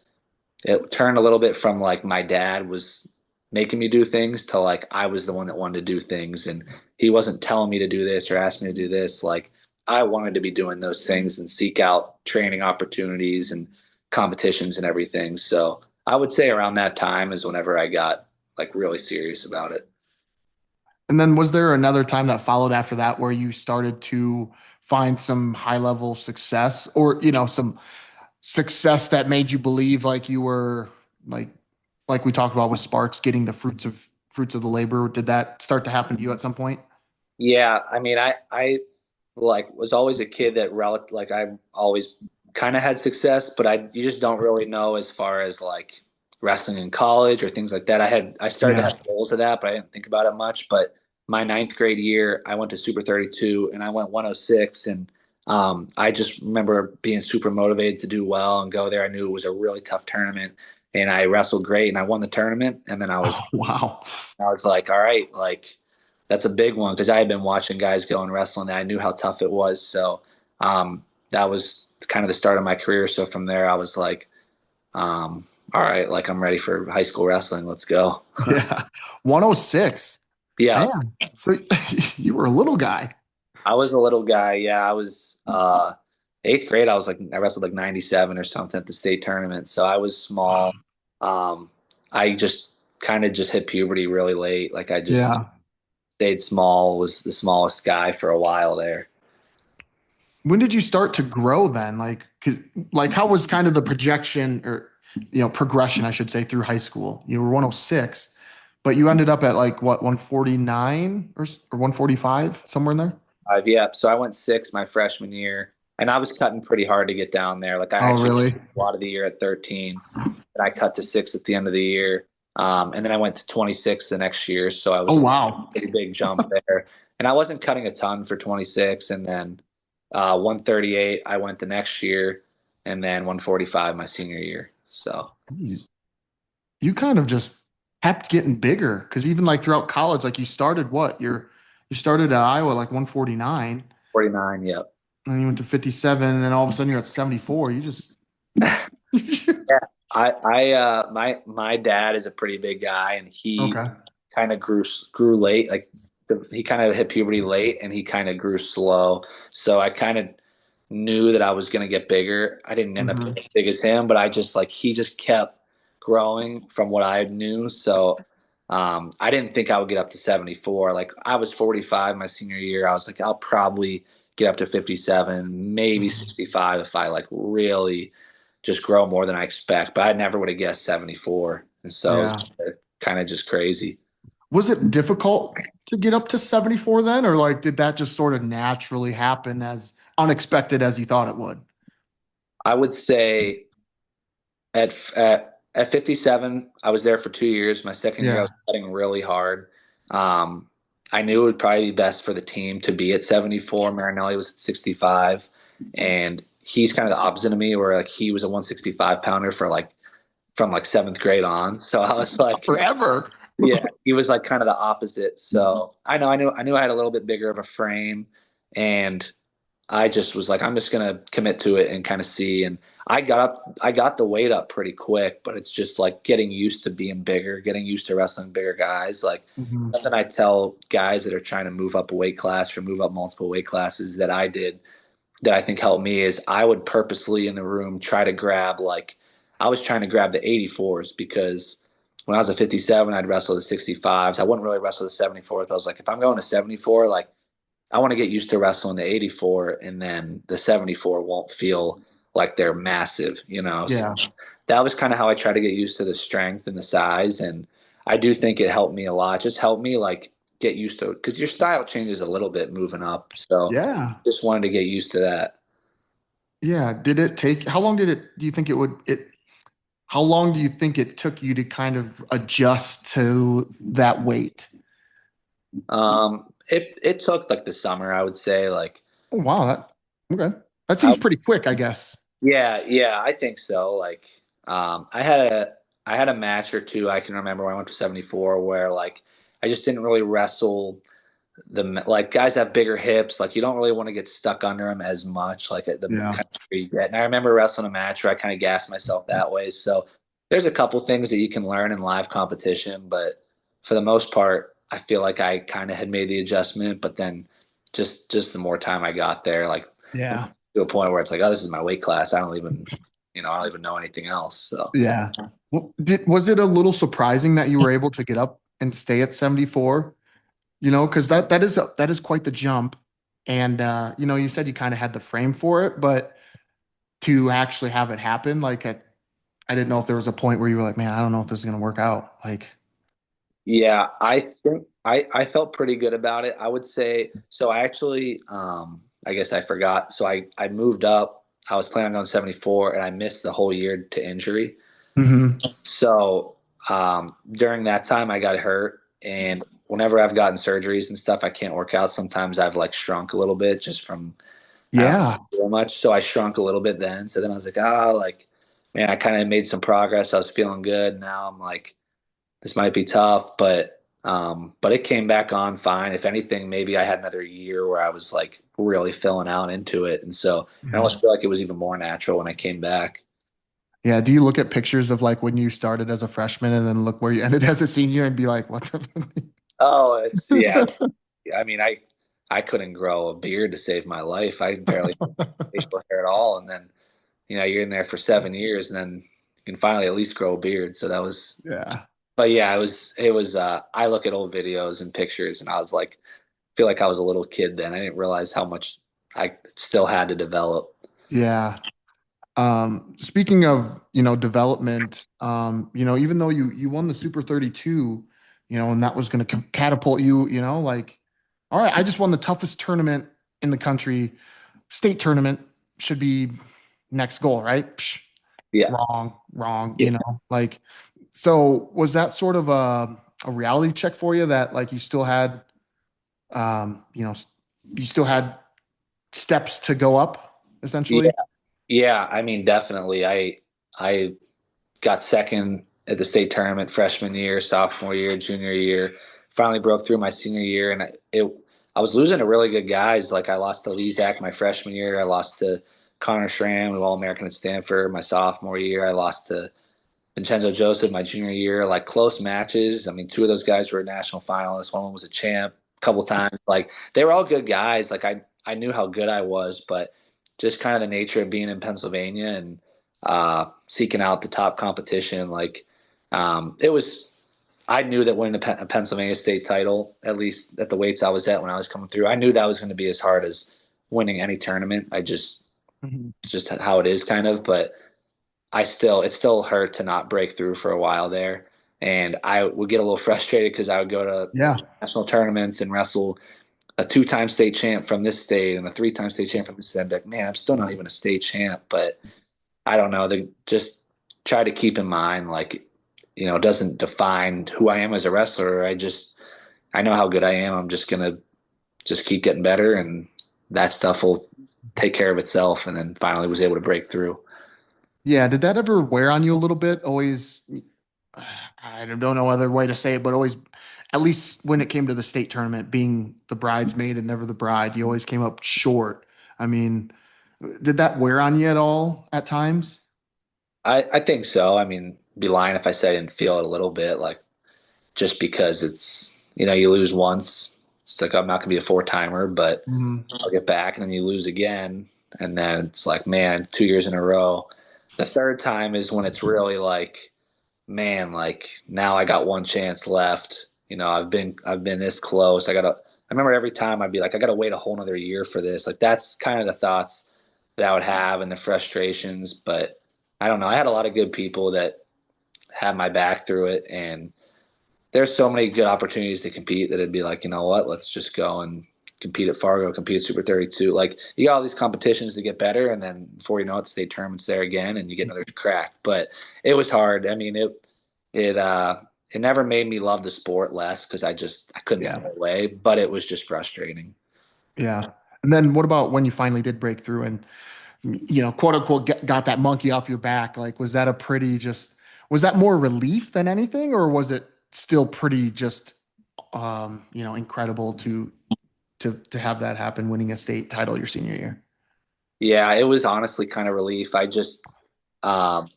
S2: it turned a little bit from like my dad was making me do things to like I was the one that wanted to do things and he wasn't telling me to do this or asking me to do this. Like I wanted to be doing those things and seek out training opportunities and competitions and everything. So I would say around that time is whenever I got like really serious about it.
S1: And then was there another time that followed after that where you started to find some high level success or, some success that made you believe like you were like we talked about with Sparks getting the fruits of the labor? Did that start to happen to you at some point?
S2: Yeah, I mean, I like was always a kid that like I always kind of had success, but you just don't really know as far as like wrestling in college or things like that. I started to
S1: Yeah.
S2: have goals of that, but I didn't think about it much. But my ninth grade year, I went to Super 32 and I went 106, and I just remember being super motivated to do well and go there. I knew it was a really tough tournament, and I wrestled great, and I won the tournament. And then
S1: Oh, wow.
S2: I was like, all right, like that's a big one because I had been watching guys go and wrestling that I knew how tough it was. So that was kind of the start of my career. So from there, I was like, all right, like I'm ready for high school wrestling. Let's go.
S1: Yeah. 106.
S2: Yeah,
S1: Man. So you were a little guy.
S2: I was a little guy. Yeah, I was eighth grade. I wrestled like 97 or something at the state tournament. So I was
S1: Wow.
S2: small. I just kind of just hit puberty really late. Like I just
S1: Yeah.
S2: stayed small, was the smallest guy for a while there.
S1: When did you start to grow then? Like how was kind of the projection or progression, I should say, through high school? You were 106, but you ended up at like what, 149 or 145, somewhere in there?
S2: Yeah, so I went six my freshman year, and I was cutting pretty hard to get down there. Like I
S1: Oh,
S2: actually
S1: really?
S2: a lot of the year at 13, and I cut to six at the end of the year. And then I went to 26 the next year, so I
S1: Oh,
S2: was a
S1: wow.
S2: pretty big jump there. And I wasn't cutting a ton for 26, and then 138 I went the next year, and then 145 my senior year. So
S1: Jeez. You kind of just kept getting bigger because even like throughout college, like you started you started at Iowa like 149,
S2: 49, yep.
S1: and you went to 57, and then all of a sudden you're at 74. You just
S2: Yeah, my dad is a pretty big guy, and he
S1: okay.
S2: kind of grew late. Like he kind of hit puberty late, and he kind of grew slow. So I kind of knew that I was going to get bigger. I didn't end up
S1: Hmm.
S2: getting as big as him, but I just like he just kept growing from what I knew. So I didn't think I would get up to 74. Like I was 45 my senior year. I was like, I'll probably get up to 57, maybe 65 if I like really just grow more than I expect. But I never would have guessed 74. And so
S1: Yeah.
S2: it's kind of just crazy.
S1: Was it difficult to get up to 74 then, or like did that just sort of naturally happen as unexpected as you thought it would?
S2: I would say at 57, I was there for 2 years. My second year, I
S1: Yeah.
S2: was cutting really hard. Um, I knew it would probably be best for the team to be at 74. Marinelli was at 65, and he's kind of the opposite of me, where like he was a 165 pounder for like from like seventh grade on. So I was like,
S1: Forever.
S2: yeah, he was like kind of the opposite. So I knew I had a little bit bigger of a frame, and I just was like, I'm just gonna commit to it and kind of see. And I got the weight up pretty quick, but it's just like getting used to being bigger, getting used to wrestling bigger guys. Like
S1: Mhm.
S2: something I tell guys that are trying to move up a weight class or move up multiple weight classes that I did that I think helped me is I would purposely in the room try to grab like I was trying to grab the 84s because when I was a 57, I'd wrestle the 65s. I wouldn't really wrestle the 74s. But I was like, if I'm going to 74, like I want to get used to wrestling the 84, and then the 74 won't feel like they're massive, you know? So
S1: Yeah.
S2: that was kind of how I try to get used to the strength and the size. And I do think it helped me a lot. Just helped me like get used to it because your style changes a little bit moving up. So
S1: Yeah.
S2: just wanted to get used to that.
S1: Yeah. Did it take, how long did it, do you think it would, how long do you think it took you to kind of adjust to that weight?
S2: It took like the summer, I would say. Like,
S1: Oh, wow. Okay. That
S2: I
S1: seems pretty quick, I guess.
S2: yeah, I think so. Like, I had a match or two I can remember when I went to 74 where like I just didn't really wrestle like guys have bigger hips. Like you don't really want to get stuck under them as much. Like the
S1: Yeah.
S2: kind of you get. And I remember wrestling a match where I kind of gassed myself that way. So there's a couple things that you can learn in live competition, but for the most part, I feel like I kind of had made the adjustment. But then just the more time I got there, like
S1: Yeah.
S2: to a point where it's like, oh, this is my weight class. I don't even, I don't even know anything else. So.
S1: Yeah. Well, was it a little surprising that you were able to get up and stay at 74? You know, because that is quite the jump. And you know, you said you kind of had the frame for it, but to actually have it happen, I didn't know if there was a point where you were like, man, I don't know if this is gonna work out. Like,
S2: Yeah, I think I felt pretty good about it. I would say so. I actually, I guess I forgot. So I moved up. I was planning on 74, and I missed the whole year to injury.
S1: hmm.
S2: So during that time, I got hurt, and whenever I've gotten surgeries and stuff, I can't work out. Sometimes I've like shrunk a little bit just from I don't
S1: Yeah.
S2: do much. So I shrunk a little bit then. So then I was like, like man, I kind of made some progress. I was feeling good. Now I'm like this might be tough, but it came back on fine. If anything, maybe I had another year where I was like really filling out into it, and so I
S1: Yeah.
S2: almost feel like it was even more natural when I came back.
S1: Yeah. Do you look at pictures of like when you started as a freshman and then look where you ended as a senior and be like, what the?
S2: Oh, it's yeah. I mean, I couldn't grow a beard to save my life. I barely had facial hair at all, and then you're in there for 7 years, and then you can finally at least grow a beard. So that was,
S1: Yeah.
S2: but yeah, it was. I look at old videos and pictures, and I was like, feel like I was a little kid then. I didn't realize how much I still had to develop.
S1: Yeah. Speaking of, you know, development, you know, even though you won the Super 32, you know, and that was going to catapult you, you know, like, all right, I just won the toughest tournament in the country. State tournament should be next goal, right? Psh,
S2: Yeah.
S1: wrong,
S2: Yeah.
S1: you know, like, so was that sort of a reality check for you that like you still had, you know, you still had steps to go up
S2: Yeah.
S1: essentially?
S2: Yeah. I mean, definitely. I got second at the state tournament freshman year, sophomore year, junior year. Finally broke through my senior year, and I was losing to really good guys. Like I lost to Lee Zach my freshman year. I lost to Connor Schramm, who All American at Stanford, my sophomore year. I lost to Vincenzo Joseph my junior year. Like close matches. I mean, two of those guys were national finalists. One was a champ a couple times. Like they were all good guys. Like I knew how good I was, but just kind of the nature of being in Pennsylvania and seeking out the top competition. Like it was. I knew that winning a Pennsylvania state title, at least at the weights I was at when I was coming through, I knew that was going to be as hard as winning any tournament.
S1: Mhm.
S2: It's just how it is kind of, but it still hurt to not break through for a while there. And I would get a little frustrated because I would go to
S1: Yeah.
S2: national tournaments and wrestle a two-time state champ from this state and a three-time state champ from this state. I'd be like, man, I'm still not even a state champ. But I don't know. They just try to keep in mind, like, it doesn't define who I am as a wrestler. I know how good I am. I'm just gonna just keep getting better, and that stuff will take care of itself. And then finally was able to break through.
S1: Yeah, did that ever wear on you a little bit? Always, I don't know other way to say it, but always, at least when it came to the state tournament, being the bridesmaid and never the bride, you always came up short. I mean, did that wear on you at all at times?
S2: I think so. I mean, be lying if I said I didn't feel it a little bit, like just because it's you lose once, it's like I'm not gonna be a four timer, but
S1: Mhm.
S2: I'll get back, and then you lose again, and then it's like, man, 2 years in a row. The third time is when it's really like, man, like now I got one chance left. I've been this close. I remember every time I'd be like, I gotta wait a whole nother year for this. Like that's kind of the thoughts that I would have and the frustrations. But I don't know. I had a lot of good people that had my back through it, and there's so many good opportunities to compete that it'd be like, you know what, let's just go and compete at Fargo, compete at Super 32. Like you got all these competitions to get better, and then before you know it, the state tournament's there again, and you get another crack. But it was hard. I mean, it never made me love the sport less because I couldn't stay
S1: Yeah.
S2: away, but it was just frustrating.
S1: Yeah. And then what about when you finally did break through and, quote unquote, got that monkey off your back? Like, was that a pretty just, was that more relief than anything, or was it still pretty just, incredible to have that happen, winning a state title your senior year?
S2: Yeah, it was honestly kind of relief. Um,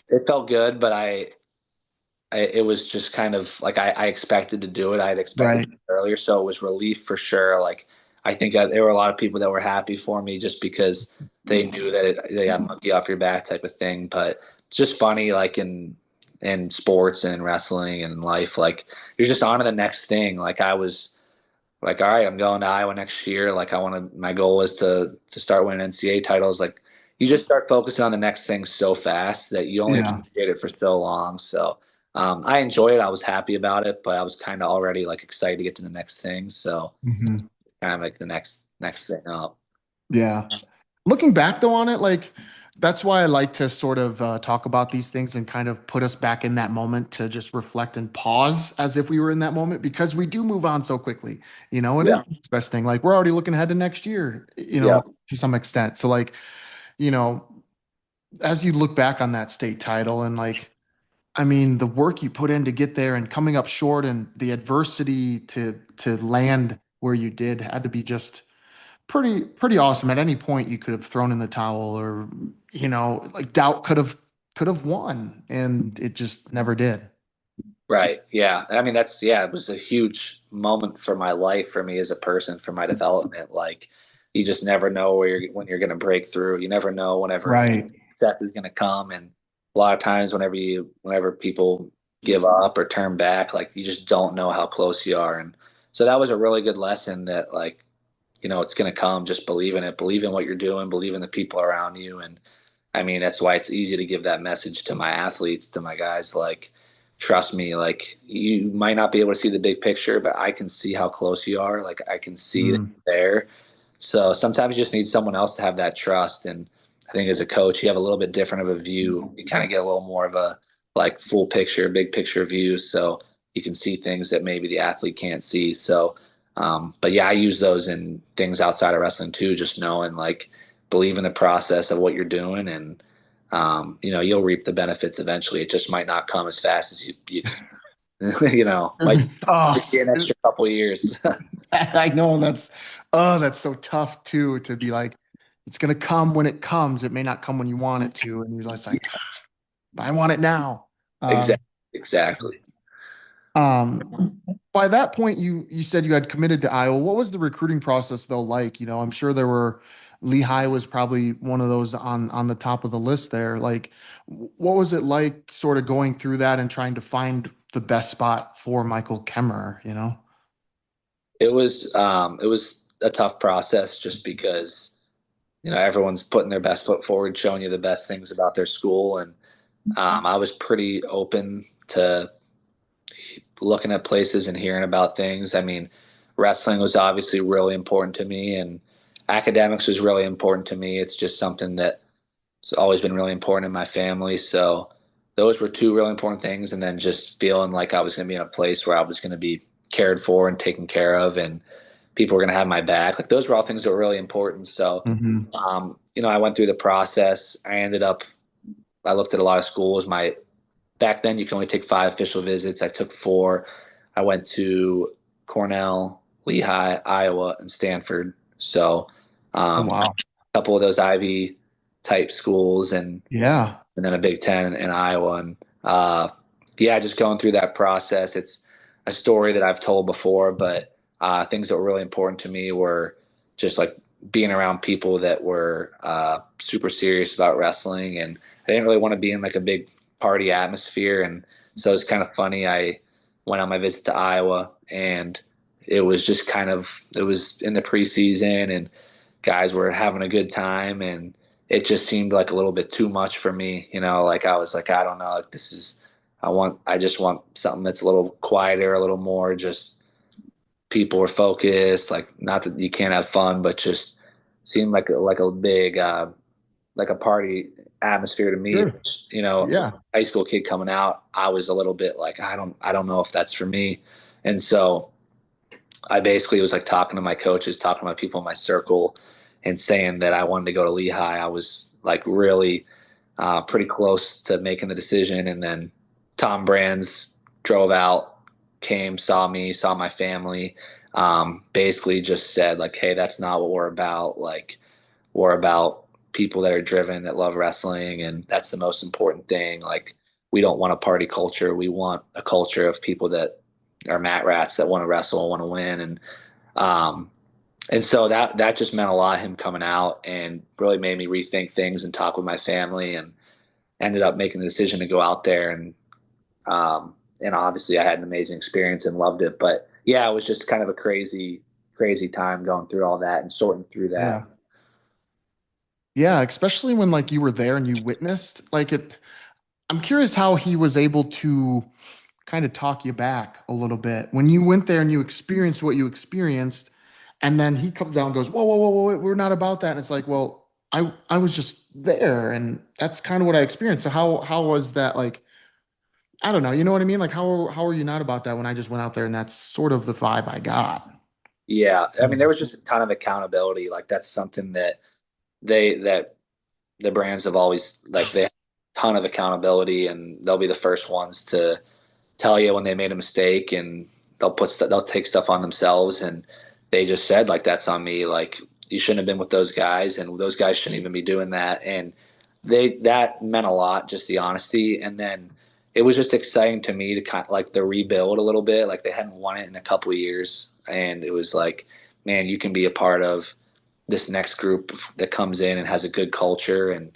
S2: it felt good, but it was just kind of like I expected to do it. I had expected
S1: Right.
S2: it earlier, so it was relief for sure. Like I think there were a lot of people that were happy for me just because they knew that they got monkey off your back type of thing. But it's just funny, like in sports and wrestling and life, like you're just on to the next thing. Like I was like, all right, I'm going to Iowa next year. Like I want to. My goal is to start winning NCAA titles. Like you just start focusing on the next thing so fast that you only
S1: Yeah.
S2: appreciate it for so long. So I enjoyed it. I was happy about it, but I was kind of already like excited to get to the next thing. So
S1: Hmm.
S2: kind of like the next thing up.
S1: Yeah. Looking back though on it, like that's why I like to sort of talk about these things and kind of put us back in that moment to just reflect and pause as if we were in that moment because we do move on so quickly. It is
S2: Yeah,
S1: the best thing. Like we're already looking ahead to next year,
S2: yeah,
S1: to some extent. So like, you know, as you look back on that state title and like, I mean, the work you put in to get there and coming up short and the adversity to land where you did had to be just pretty awesome. At any point, you could have thrown in the towel, or like doubt could have won, and it just never did.
S2: right. Yeah. I mean, yeah, it was a huge moment for my life, for me as a person, for my development. Like, you just never know when you're going to break through. You never know whenever
S1: Right.
S2: success is going to come. And a lot of times, whenever people give up or turn back, like you just don't know how close you are. And so that was a really good lesson that, like, it's going to come. Just believe in it. Believe in what you're doing. Believe in the people around you. And I mean, that's why it's easy to give that message to my athletes, to my guys. Like, trust me, like, you might not be able to see the big picture, but I can see how close you are. Like, I can see that
S1: Mm.
S2: you're there. So sometimes you just need someone else to have that trust. And I think as a coach, you have a little bit different of a view. You kind of get a little more of a like full picture, big picture view. So you can see things that maybe the athlete can't see. So, but yeah, I use those in things outside of wrestling too, just knowing like, believe in the process of what you're doing, and you'll reap the benefits eventually. It just might not come as fast as you expect. Might be an
S1: Oh,
S2: extra couple of years.
S1: I know that's so tough too to be like, it's gonna come when it comes. It may not come when you want it to, and you're just like, but I want it now. Um,
S2: Exactly. Exactly.
S1: um, by that point, you said you had committed to Iowa. What was the recruiting process though like? I'm sure there were Lehigh was probably one of those on the top of the list there. Like, what was it like sort of going through that and trying to find the best spot for Michael Kemerer, you know?
S2: It was a tough process just because everyone's putting their best foot forward, showing you the best things about their school, and I was pretty open to looking at places and hearing about things. I mean, wrestling was obviously really important to me, and academics was really important to me. It's just something that it's always been really important in my family. So those were two really important things. And then just feeling like I was going to be in a place where I was going to be cared for and taken care of, and people were going to have my back. Like those were all things that were really important. So,
S1: Hmm.
S2: I went through the process. I looked at a lot of schools. Back then you can only take 5 official visits. I took 4. I went to Cornell, Lehigh, Iowa, and Stanford. So
S1: Oh
S2: A
S1: wow.
S2: couple of those Ivy type schools,
S1: Yeah.
S2: and then a Big Ten in Iowa. And yeah, just going through that process. It's a story that I've told before, but things that were really important to me were just like being around people that were super serious about wrestling, and I didn't really want to be in like a big party atmosphere. And so it's kind of funny. I went on my visit to Iowa, and it was just it was in the preseason, and guys were having a good time, and it just seemed like a little bit too much for me. Like I was like, I don't know, like this is, I just want something that's a little quieter, a little more just people are focused. Like, not that you can't have fun, but just seemed like a big, like a party atmosphere to me.
S1: Sure.
S2: Which,
S1: Yeah.
S2: high school kid coming out, I was a little bit like, I don't know if that's for me. And so I basically was like talking to my coaches, talking to my people in my circle, and saying that I wanted to go to Lehigh. I was like really pretty close to making the decision. And then Tom Brands drove out, came, saw me, saw my family, basically just said, like, hey, that's not what we're about. Like, we're about people that are driven, that love wrestling, and that's the most important thing. Like, we don't want a party culture. We want a culture of people that are mat rats that want to wrestle and want to win. Um, and so that just meant a lot. Him coming out and really made me rethink things and talk with my family, and ended up making the decision to go out there. And obviously I had an amazing experience and loved it. But yeah, it was just kind of a crazy time going through all that and sorting through that.
S1: Yeah. Yeah, especially when like you were there and you witnessed like it. I'm curious how he was able to kind of talk you back a little bit when you went there and you experienced what you experienced, and then he comes down and goes, "Whoa, whoa, whoa, whoa, we're not about that." And it's like, well, I was just there, and that's kind of what I experienced. So how was that like? I don't know, you know what I mean? Like how are you not about that when I just went out there and that's sort of the vibe I got.
S2: Yeah. I mean, there was just a ton of accountability. Like, that's something that that the brands have always, like, they have a ton of accountability, and they'll be the first ones to tell you when they made a mistake, and they'll take stuff on themselves. And they just said, like, that's on me. Like, you shouldn't have been with those guys, and those guys shouldn't even be doing that. And that meant a lot, just the honesty. And then it was just exciting to me to kind of like the rebuild a little bit. Like, they hadn't won it in a couple of years, and it was like, man, you can be a part of this next group that comes in and has a good culture, and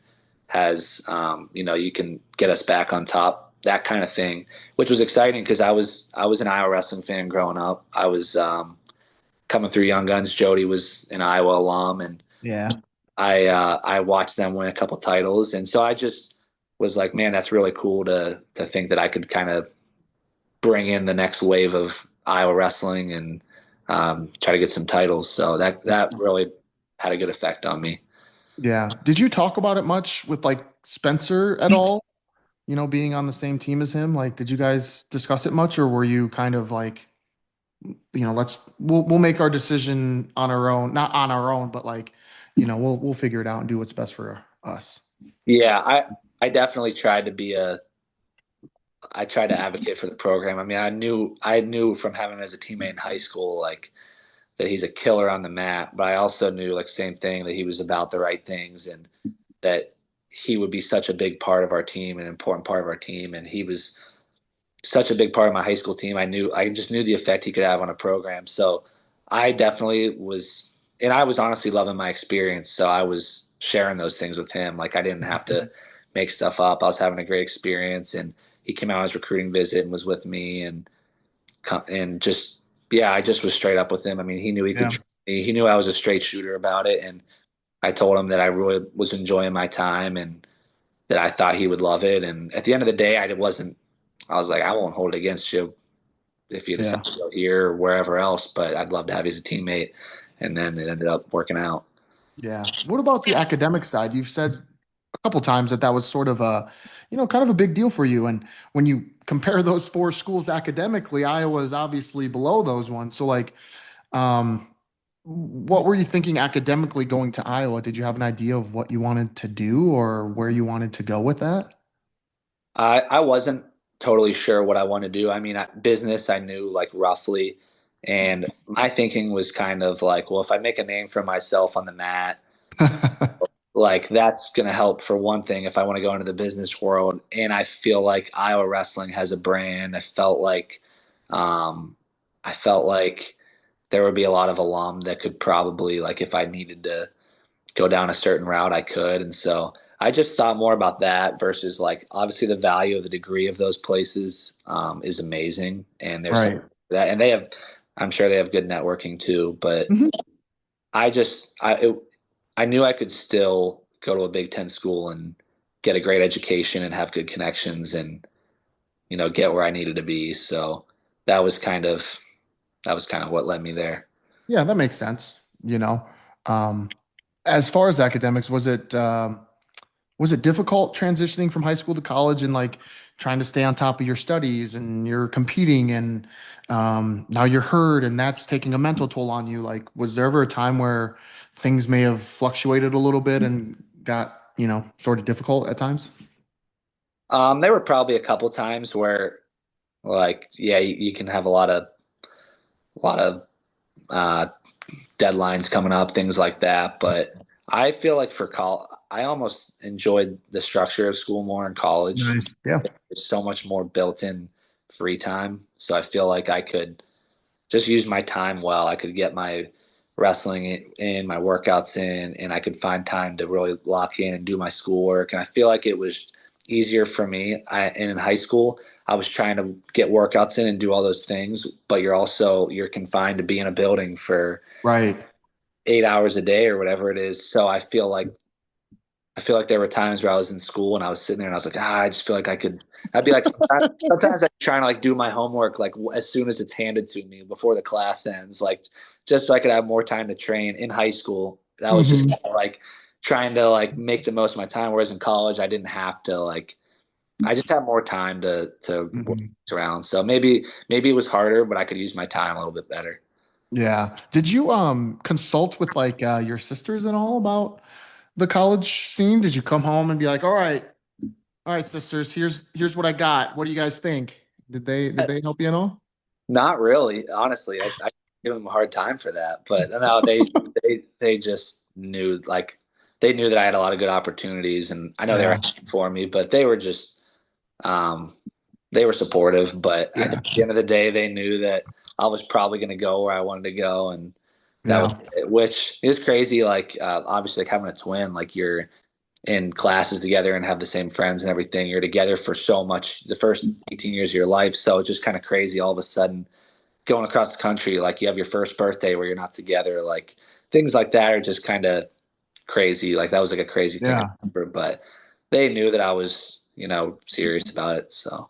S2: has, you can get us back on top, that kind of thing, which was exciting because I was an Iowa wrestling fan growing up. I was coming through Young Guns. Jody was an Iowa alum, and
S1: Yeah.
S2: I watched them win a couple titles, and so I just was like, man, that's really cool to think that I could kind of bring in the next wave of Iowa wrestling, and try to get some titles. So that really had a good effect on me.
S1: Yeah. Did you talk about it much with like Spencer at all? You know, being on the same team as him? Like, did you guys discuss it much, or were you kind of like, we'll make our decision on our own, not on our own, but like, we'll figure it out and do what's best for us.
S2: Yeah, I definitely tried to be a I tried to advocate for the program. I mean, I knew from having him as a teammate in high school, like, that he's a killer on the mat, but I also knew, like, same thing, that he was about the right things, and that he would be such a big part of our team, an important part of our team. And he was such a big part of my high school team. I just knew the effect he could have on a program. So I definitely was, and I was honestly loving my experience. So I was sharing those things with him. Like, I didn't have to make stuff up. I was having a great experience, and he came out on his recruiting visit and was with me, and just, yeah, I just was straight up with him. I mean, he knew he could
S1: Yeah.
S2: trust me. He knew I was a straight shooter about it, and I told him that I really was enjoying my time, and that I thought he would love it. And at the end of the day, I wasn't. I was like, I won't hold it against you if you decide
S1: Yeah.
S2: to go here or wherever else, but I'd love to have you as a teammate. And then it ended up working out.
S1: Yeah. What about the academic side? You've said a couple times that that was sort of kind of a big deal for you. And when you compare those four schools academically, Iowa is obviously below those ones. So like, um, what were you thinking academically going to Iowa? Did you have an idea of what you wanted to do or where you wanted to go with that?
S2: I wasn't totally sure what I wanted to do. I mean, business, I knew, like, roughly. And my thinking was kind of like, well, if I make a name for myself on the mat, like that's going to help for one thing if I want to go into the business world. And I feel like Iowa wrestling has a brand. Um, I felt like there would be a lot of alum that could probably like if I needed to go down a certain route, I could. And so I just thought more about that versus like obviously the value of the degree of those places is amazing, and there's
S1: Right.
S2: that, and they have, I'm sure they have good networking too. But
S1: Mhm.
S2: I just I knew I could still go to a Big Ten school and get a great education and have good connections and get where I needed to be. So that was kind of that was kind of what led me there.
S1: Yeah, that makes sense. You know, um, as far as academics, was it difficult transitioning from high school to college and like trying to stay on top of your studies and you're competing and now you're hurt and that's taking a mental toll on you? Like, was there ever a time where things may have fluctuated a little bit and got, sort of difficult at times?
S2: There were probably a couple times where like yeah, you can have a lot of uh, deadlines coming up, things like that. But I feel like for college, I almost enjoyed the structure of school more in college.
S1: Nice. Yeah.
S2: There's so much more built-in free time, so I feel like I could just use my time well. I could get my wrestling in, my workouts in, and I could find time to really lock in and do my schoolwork. And I feel like it was easier for me. And in high school, I was trying to get workouts in and do all those things, but you're confined to be in a building for
S1: Right.
S2: 8 hours a day or whatever it is. So I feel like there were times where I was in school and I was sitting there and I was like, I just feel like I could. I'd be like, sometimes I'm trying to like do my homework like as soon as it's handed to me before the class ends, like just so I could have more time to train in high school. That was just
S1: Hmm.
S2: kinda, like trying to like make the most of my time. Whereas in college, I didn't have to like. I just had more time to work
S1: Hmm.
S2: around. So maybe it was harder, but I could use my time a little bit better.
S1: Yeah. Did you consult with like your sisters and all about the college scene? Did you come home and be like, all right, sisters, here's what I got. What do you guys think? Did they help you at all?
S2: Not really, honestly. I give them a hard time for that, but no, they just knew like they knew that I had a lot of good opportunities, and I know they were
S1: Yeah.
S2: asking for me, but they were just um, they were supportive. But I think
S1: Yeah.
S2: at the end of the day, they knew that I was probably going to go where I wanted to go, and that was
S1: Yeah.
S2: it, which is crazy. Like obviously, like having a twin, like you're in classes together and have the same friends and everything. You're together for so much the first 18 years of your life, so it's just kind of crazy all of a sudden going across the country, like you have your first birthday where you're not together, like things like that are just kind of crazy. Like that was like a crazy thing I
S1: Yeah.
S2: remember, but they knew that I was, serious about it. So,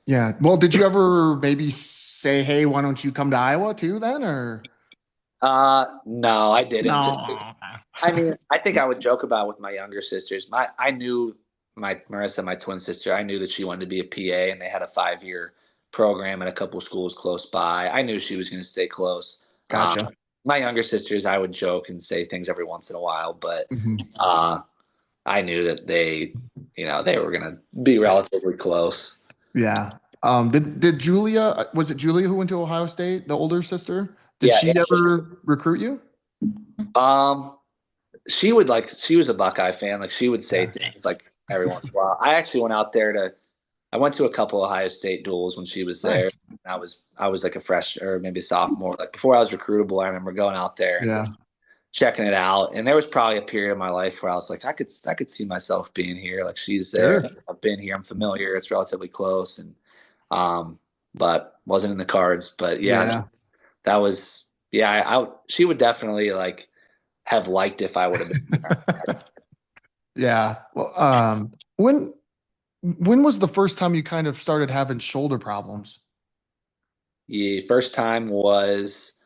S1: Yeah. Well, did you ever maybe say, hey, why don't you come to Iowa too then? Or
S2: no, I didn't. Just,
S1: no.
S2: I mean, I think I would joke about it with my younger sisters. I knew my Marissa, my twin sister. I knew that she wanted to be a PA, and they had a 5 year program at a couple schools close by. I knew she was going to stay close. Um,
S1: Gotcha.
S2: my younger sisters, I would joke and say things every once in a while, but
S1: Hmm.
S2: uh, I knew that they were going to be relatively close.
S1: Yeah. Did Julia, was it Julia who went to Ohio State, the older sister? Did
S2: Yeah,
S1: she
S2: yeah.
S1: ever recruit you?
S2: Um, she was a Buckeye fan. Like she would say
S1: Yeah.
S2: things like every once in a while. I actually went out there to I went to a couple Ohio State duels when she was there.
S1: Nice.
S2: I was like a fresh or maybe a sophomore. Like before I was recruitable, I remember going out there and
S1: Yeah.
S2: checking it out. And there was probably a period of my life where I was like, I could see myself being here. Like she's there.
S1: Sure.
S2: I've been here. I'm familiar. It's relatively close. And but wasn't in the cards. But yeah,
S1: Yeah.
S2: that was yeah. She would definitely like have liked if I would have been there.
S1: Yeah. Well, when was the first time you kind of started having shoulder problems?
S2: The first time was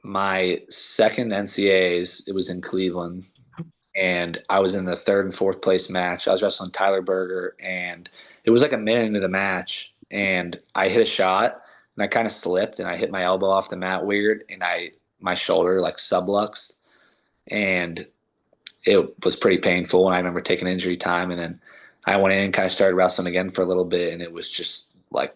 S2: my second NCAAs. It was in Cleveland, and I was in the third and fourth place match. I was wrestling Tyler Berger, and it was like a minute into the match, and I hit a shot, and I kind of slipped, and I hit my elbow off the mat weird, and my shoulder like subluxed, and it was pretty painful. And I remember taking injury time, and then I went in and kind of started wrestling again for a little bit, and it was just like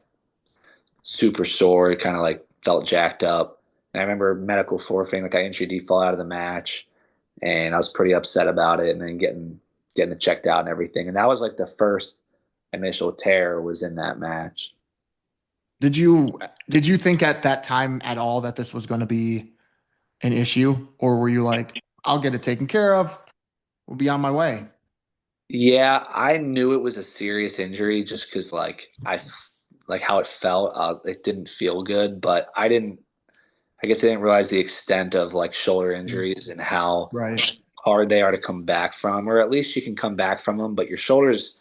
S2: super sore. It kind of like felt jacked up. And I remember medical forfeiting, like I injured default out of the match, and I was pretty upset about it. And then getting it checked out and everything. And that was like the first initial tear was in that match.
S1: Did you did you think at that time at all that this was going to be an issue, or were you like, I'll get it taken care of, we'll be on my way?
S2: Yeah, I knew it was a serious injury just because like how it felt. It didn't feel good, but I didn't. I guess I didn't realize the extent of like shoulder injuries and how
S1: Right.
S2: hard they are to come back from, or at least you can come back from them, but your shoulder's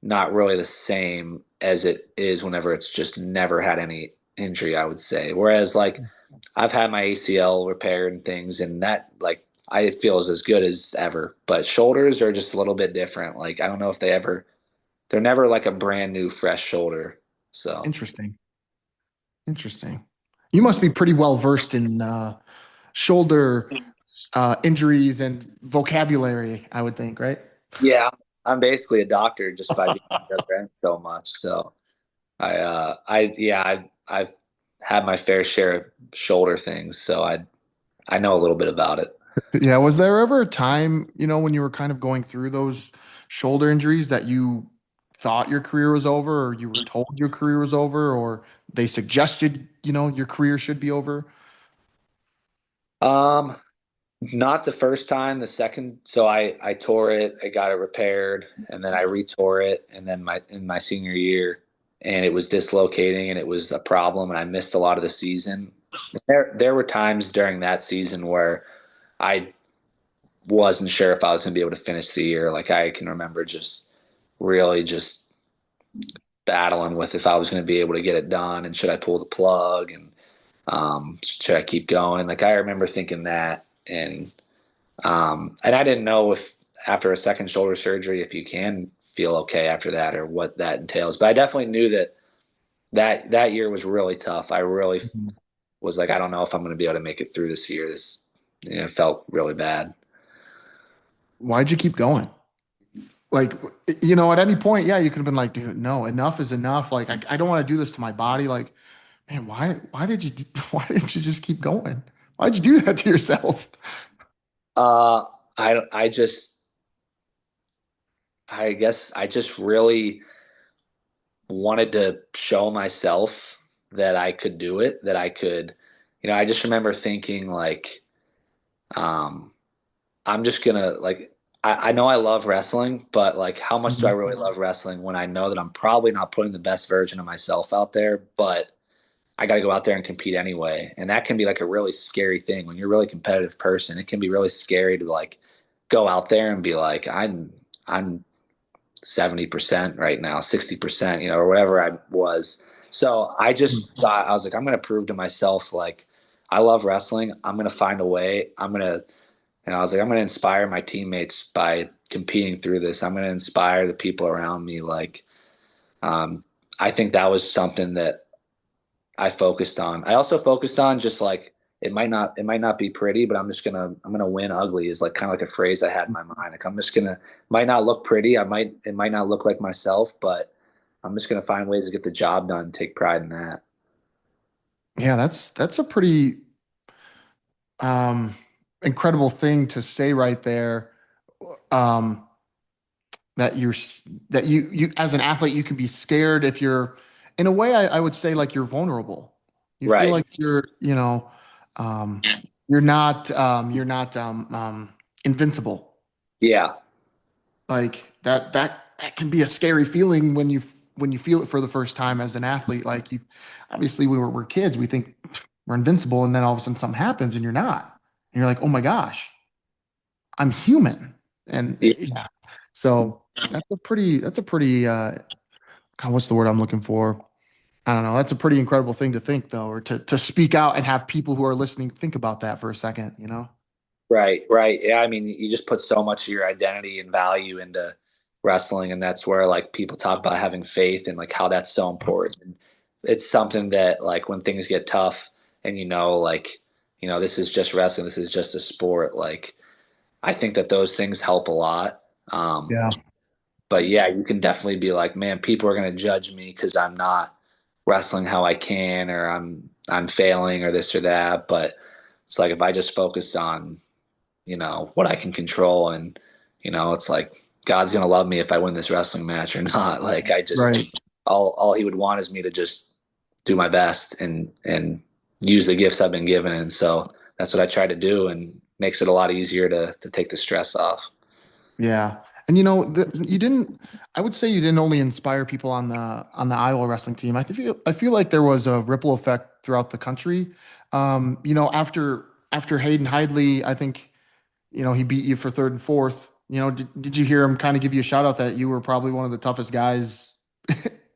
S2: not really the same as it is whenever it's just never had any injury, I would say. Whereas like I've had my ACL repaired and things, and that like I feel is as good as ever. But shoulders are just a little bit different. Like I don't know if they're never like a brand new fresh shoulder. So
S1: Interesting. Interesting. You must be pretty well versed in shoulder injuries and vocabulary, I would think, right?
S2: yeah, I'm basically a doctor just by being on the other end so much. So I've had my fair share of shoulder things, so I know a little bit about it.
S1: Yeah, was there ever a time, when you were kind of going through those shoulder injuries that you thought your career was over, or you were told your career was over, or they suggested, your career should be over?
S2: Um, Not the first time. The second, so I tore it, I got it repaired, and then I retore it, and then my in my senior year, and it was dislocating, and it was a problem, and I missed a lot of the season. There were times during that season where I wasn't sure if I was going to be able to finish the year. Like I can remember just really just battling with if I was going to be able to get it done, and should I pull the plug, and should I keep going? Like I remember thinking that, and I didn't know if after a second shoulder surgery, if you can feel okay after that or what that entails. But I definitely knew that year was really tough. I really
S1: Mhm.
S2: was like, I don't know if I'm going to be able to make it through this year. This, felt really bad.
S1: Why'd you keep going? Like, at any point, yeah, you could have been like, dude, no, enough is enough. Like, I don't want to do this to my body. Like, man, why did you, why didn't you just keep going? Why'd you do that to yourself?
S2: Uh, I just, I guess I just really wanted to show myself that I could do it, that I could, I just remember thinking like, um, I'm just gonna like I know I love wrestling, but like how much do I
S1: Mhm.
S2: really love wrestling when I know that I'm probably not putting the best version of myself out there, but I got to go out there and compete anyway. And that can be like a really scary thing when you're a really competitive person. It can be really scary to like go out there and be like, I'm 70% right now, 60%, or whatever I was. So I just thought I was like, I'm gonna prove to myself like I love wrestling. I'm gonna find a way. And I was like, I'm going to inspire my teammates by competing through this. I'm going to inspire the people around me. Like, um, I think that was something that I focused on. I also focused on just like it might not be pretty, but I'm gonna win ugly is like kind of like a phrase I had in my mind. Like I'm just gonna might not look pretty. It might not look like myself, but I'm just gonna find ways to get the job done. Take pride in that.
S1: Yeah, that's a pretty um incredible thing to say right there. Um, that you as an athlete, you can be scared if you're in a way, I would say like you're vulnerable. You feel
S2: Right.
S1: like um, you're not invincible.
S2: Yeah.
S1: Like that can be a scary feeling when you feel it for the first time as an athlete. Like you, obviously we're kids, we think we're invincible, and then all of a sudden something happens and you're not. And you're like, oh my gosh, I'm human. And
S2: Yeah.
S1: yeah, so that's a pretty God, what's the word I'm looking for? I don't know. That's a pretty incredible thing to think, though, or to speak out and have people who are listening think about that for a second, you know?
S2: Right, right. Yeah, I mean, you just put so much of your identity and value into wrestling, and that's where like people talk about having faith and like how that's so important. And it's something that like when things get tough and like, this is just wrestling, this is just a sport, like I think that those things help a lot. Um,
S1: Yeah.
S2: but yeah, you can definitely be like, man, people are going to judge me because I'm not wrestling how I can, or I'm failing or this or that. But it's like if I just focus on, what I can control, and it's like God's gonna love me if I win this wrestling match or not. Like I just
S1: Right.
S2: all he would want is me to just do my best and use the gifts I've been given. And so that's what I try to do, and makes it a lot easier to take the stress off.
S1: Yeah. And you didn't I would say you didn't only inspire people on the Iowa wrestling team. I feel like there was a ripple effect throughout the country. After Hayden Hidley, I think, he beat you for third and fourth. Did you hear him kind of give you a shout out that you were probably one of the toughest guys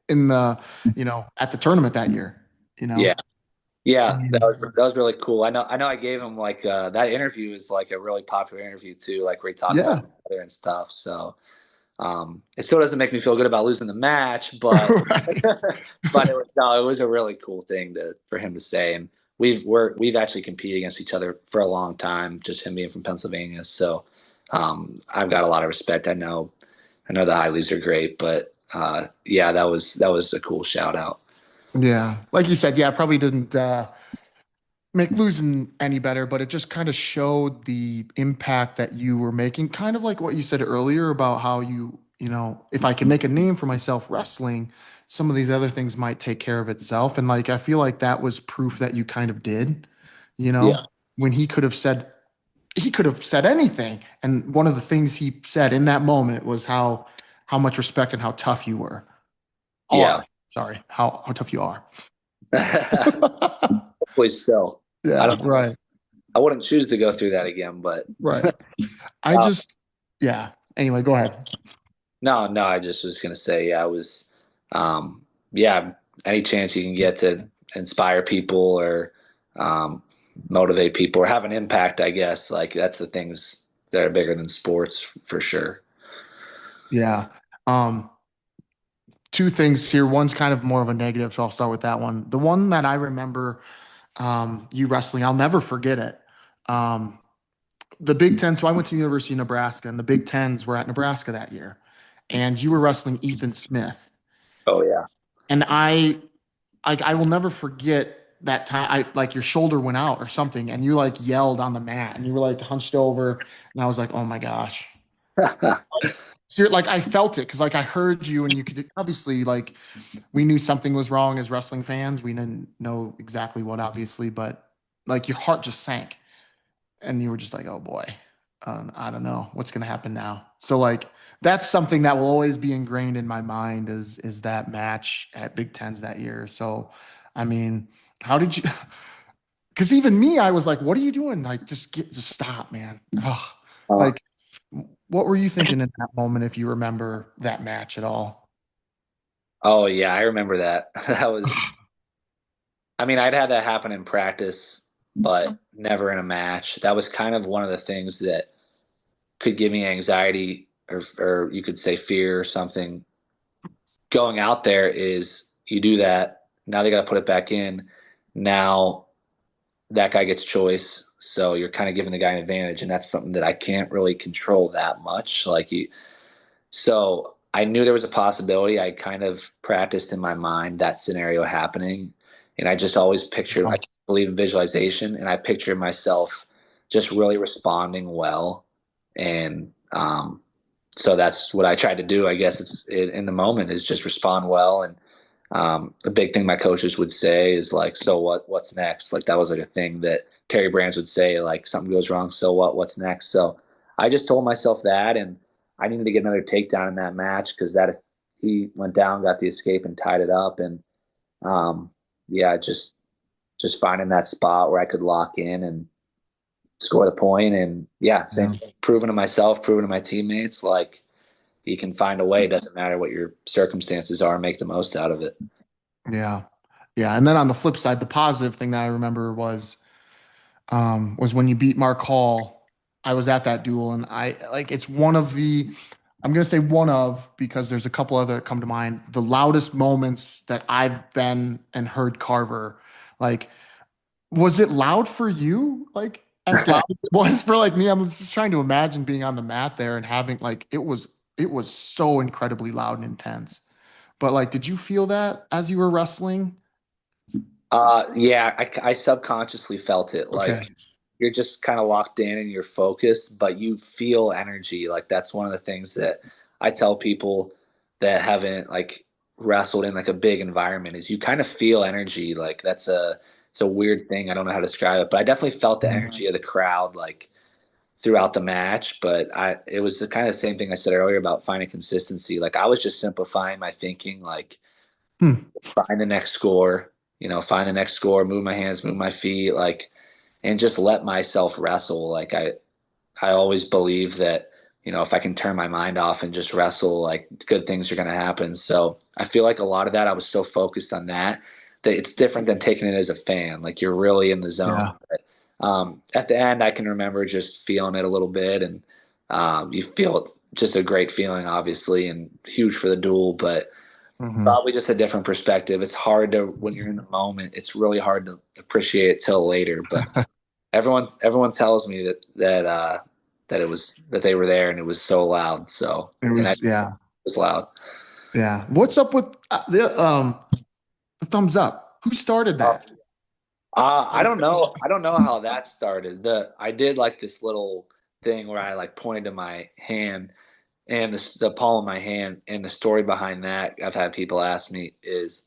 S1: in at the tournament that year, you know?
S2: Yeah.
S1: I
S2: Yeah, that
S1: mean,
S2: was that was really cool. I know I gave him like that interview is like a really popular interview too, like where he talked about
S1: yeah.
S2: each other and stuff. So it still doesn't make me feel good about losing the match, but
S1: Right.
S2: but it was a really cool thing for him to say. And we've actually competed against each other for a long time, just him being from Pennsylvania. So I've got a lot of respect. I know the Highleys are great, but yeah, that was a cool shout out.
S1: Yeah. Like you said, yeah, probably didn't make losing any better, but it just kind of showed the impact that you were making. Kind of like what you said earlier about how if I can make a name for myself wrestling, some of these other things might take care of itself. And like I feel like that was proof that you kind of did, you know,
S2: Yeah,
S1: when he could have said anything. And one of the things he said in that moment was how much respect and how tough you are.
S2: yeah.
S1: Sorry, how tough you are.
S2: Hopefully, still. I
S1: Yeah,
S2: don't.
S1: right,
S2: I wouldn't choose to go through that again, but
S1: right. I
S2: uh,
S1: just, yeah. Anyway, go ahead.
S2: no, no. I just was gonna say, yeah, I was, yeah. Any chance you can get to inspire people or um, motivate people or have an impact, I guess. Like that's the things that are bigger than sports for sure.
S1: Yeah. Um, Two things here. One's kind of more of a negative, so I'll start with that one. The one that I remember you wrestling, I'll never forget it. Um, the Big Ten. So I went to the University of Nebraska, and the Big Tens were at Nebraska that year, and you were wrestling Ethan Smith,
S2: Oh yeah.
S1: and I will never forget that time. I like your shoulder went out or something, and you like yelled on the mat, and you were like hunched over, and I was like, oh my gosh. So like I felt it because like I heard you and you could obviously like we knew something was wrong as wrestling fans. We didn't know exactly what obviously, but like your heart just sank and you were just like, oh boy, I don't know what's gonna happen now. So like that's something that will always be ingrained in my mind is that match at Big Tens that year. So I mean, how did you? Because even me, I was like, what are you doing? Like just stop, man. Ugh.
S2: Uh,
S1: Like what were you thinking in that moment if you remember that match at all?
S2: oh yeah, I remember that. That was. I mean, I'd had that happen in practice, but never in a match. That was kind of one of the things that could give me anxiety, or you could say fear or something. Going out there is you do that. Now they got to put it back in. Now that guy gets choice. So you're kind of giving the guy an advantage. And that's something that I can't really control that much. So I knew there was a possibility. I kind of practiced in my mind that scenario happening. And I just always pictured, I believe in visualization, and I pictured myself just really responding well. And so that's what I tried to do. I guess in the moment is just respond well. And the big thing my coaches would say is like, so what? What's next? Like that was like a thing that Terry Brands would say, like something goes wrong. So what? What's next? So I just told myself that, and I needed to get another takedown in that match because he went down, got the escape, and tied it up. And um, yeah, just finding that spot where I could lock in and score the point. And yeah, same
S1: Yeah.
S2: thing, proving to myself, proving to my teammates, like you can find a way. It doesn't matter what your circumstances are. Make the most out of it.
S1: Yeah. Yeah. And then on the flip side, the positive thing that I remember was when you beat Mark Hall. I was at that duel and I like it's one of the I'm gonna say one of because there's a couple other that come to mind, the loudest moments that I've been and heard Carver. Like, was it loud for you? Like as loud as it was for like me? I'm just trying to imagine being on the mat there and having like it was so incredibly loud and intense. But like, did you feel that as you were wrestling?
S2: Yeah, I subconsciously felt it.
S1: Okay.
S2: Like you're just kind of locked in and you're focused, but you feel energy. Like that's one of the things that I tell people that haven't like wrestled in like a big environment is you kind of feel energy. Like it's a weird thing. I don't know how to describe it, but I definitely felt the
S1: Mhm.
S2: energy of the crowd like throughout the match. But it was the kind of same thing I said earlier about finding consistency. Like I was just simplifying my thinking. Like
S1: Hmm.
S2: find the next score, find the next score, move my hands, move my feet, like, and just let myself wrestle. Like I always believe that, if I can turn my mind off and just wrestle, like good things are going to happen. So I feel like a lot of that, I was so focused on that that it's different than taking it as a fan. Like you're really in the zone.
S1: Yeah.
S2: But, at the end, I can remember just feeling it a little bit and, you feel just a great feeling, obviously, and huge for the duel, but
S1: Hmm.
S2: probably just a different perspective. It's hard to when you're in the moment. It's really hard to appreciate it till later. But everyone tells me that it was that they were there and it was so loud. So
S1: It
S2: and I
S1: was, yeah.
S2: was loud.
S1: Yeah. What's up with the thumbs up? Who started that?
S2: I
S1: Like,
S2: don't know. I don't know how that started. The I did like this little thing where I like pointed to my hand and the palm of my hand, and the story behind that I've had people ask me is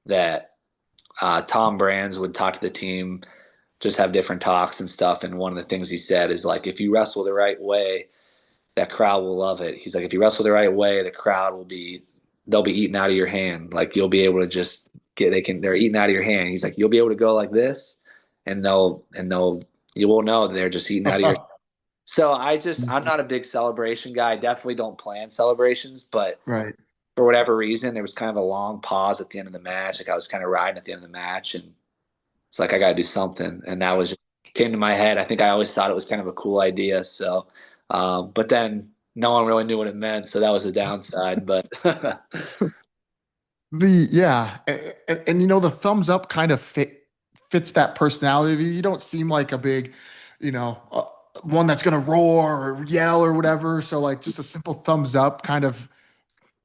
S2: that Tom Brands would talk to the team, just have different talks and stuff. And one of the things he said is like, if you wrestle the right way, that crowd will love it. He's like, if you wrestle the right way, the crowd they'll be eating out of your hand. Like you'll be able to just they're eating out of your hand. He's like, you'll be able to go like this, and you will know they're just eating out of your. So I'm not a big celebration guy. I definitely don't plan celebrations, but
S1: right.
S2: for whatever reason, there was kind of a long pause at the end of the match. Like I was kind of riding at the end of the match, and it's like I got to do something, and that was just came to my head. I think I always thought it was kind of a cool idea. So, but then no one really knew what it meant, so that was a downside. But
S1: Yeah, and, the thumbs up kind of fits that personality. You don't seem like a big, one that's gonna roar or yell or whatever. So like just a simple thumbs up kind of.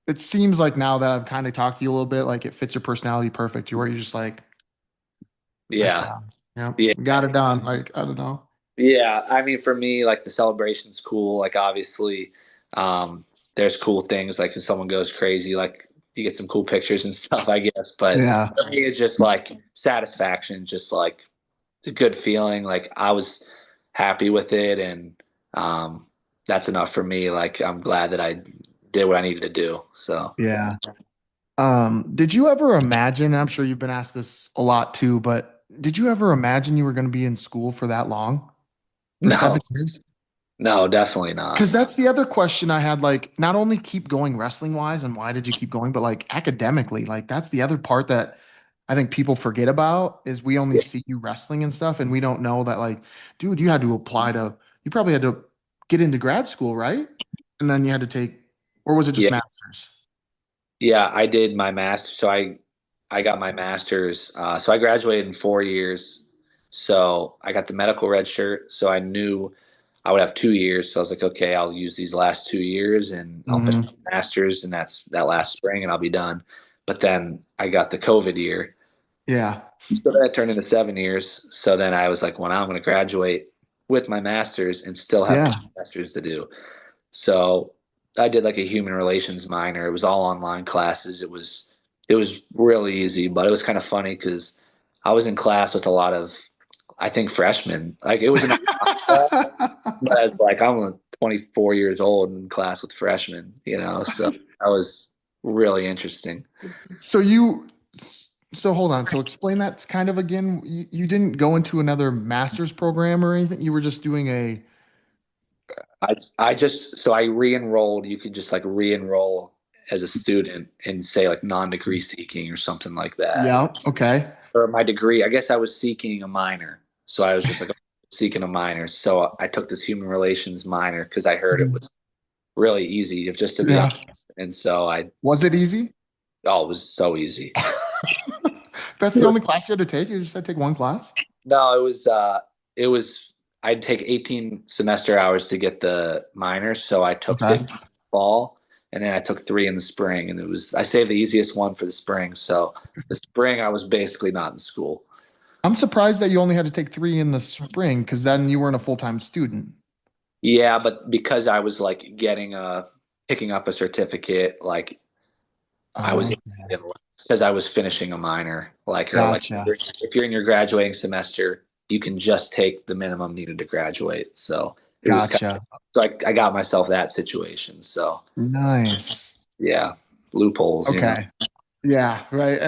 S1: It seems like now that I've kind of talked to you a little bit, like it fits your personality perfect. Where you're just like, nice
S2: yeah,
S1: job. Yeah,
S2: yeah,
S1: got it done. Like I don't know.
S2: yeah. I mean, for me, like the celebration's cool. Like obviously, um, there's cool things. Like if someone goes crazy, like you get some cool pictures and stuff, I guess. But
S1: Yeah,
S2: for me, it's just like satisfaction, just like it's a good feeling. Like I was happy with it, and that's enough for me. Like I'm glad that I did what I needed to do. So
S1: yeah. Did you ever imagine? I'm sure you've been asked this a lot too, but did you ever imagine you were going to be in school for that long? For
S2: no,
S1: 7 years?
S2: no, definitely not.
S1: Because that's the other question I had. Like, not only keep going wrestling wise, and why did you keep going, but like academically, like that's the other part that I think people forget about is we only see you wrestling and stuff, and we don't know that, like, dude, you probably had to get into grad school, right? And then you had to take, or was it just
S2: Yeah,
S1: masters?
S2: yeah, I did my master. So I got my master's. So I graduated in 4 years. So I got the medical red shirt. So I knew I would have 2 years. So I was like, okay, I'll use these last 2 years and I'll finish
S1: Hmm.
S2: my master's, and that's that last spring, and I'll be done. But then I got the COVID year.
S1: Yeah,
S2: So that turned into 7 years. So then I was like, well, now I'm going to graduate with my master's and still have two
S1: yeah,
S2: semesters to do. So I did like a human relations minor. It was all online classes. It was really easy, but it was kind of funny because I was in class with a lot of, I think, freshmen. Like it was an class, but I was like, I'm 24 years old in class with freshmen, so that was really interesting.
S1: So so hold on. So explain that kind of again. You didn't go into another master's program or anything. You were just doing a,
S2: I just so I re-enrolled. You could just like re-enroll as a student and say like non-degree seeking or something like that.
S1: yeah, okay.
S2: Or my degree. I guess I was seeking a minor, so I was just like seeking a minor. So I took this human relations minor because I heard it was really easy, if just to be
S1: Yeah.
S2: honest. And so
S1: Was it easy?
S2: oh, it was so easy.
S1: That's the only class you had to take? You just had to take one class?
S2: No, it was I'd take 18 semester hours to get the minor, so I took
S1: Okay.
S2: 15 fall and then I took three in the spring, and I saved the easiest one for the spring. So the spring I was basically not in school.
S1: I'm surprised that you only had to take three in the spring because then you weren't a full-time student.
S2: Yeah, but because I was like picking up a certificate, like I was
S1: Oh,
S2: because I was finishing a minor, like
S1: gotcha.
S2: if you're in your graduating semester, you can just take the minimum needed to graduate. So it was kind
S1: Gotcha.
S2: of like I got myself that situation. So
S1: Nice.
S2: yeah, loopholes, you know.
S1: Okay. Yeah, right.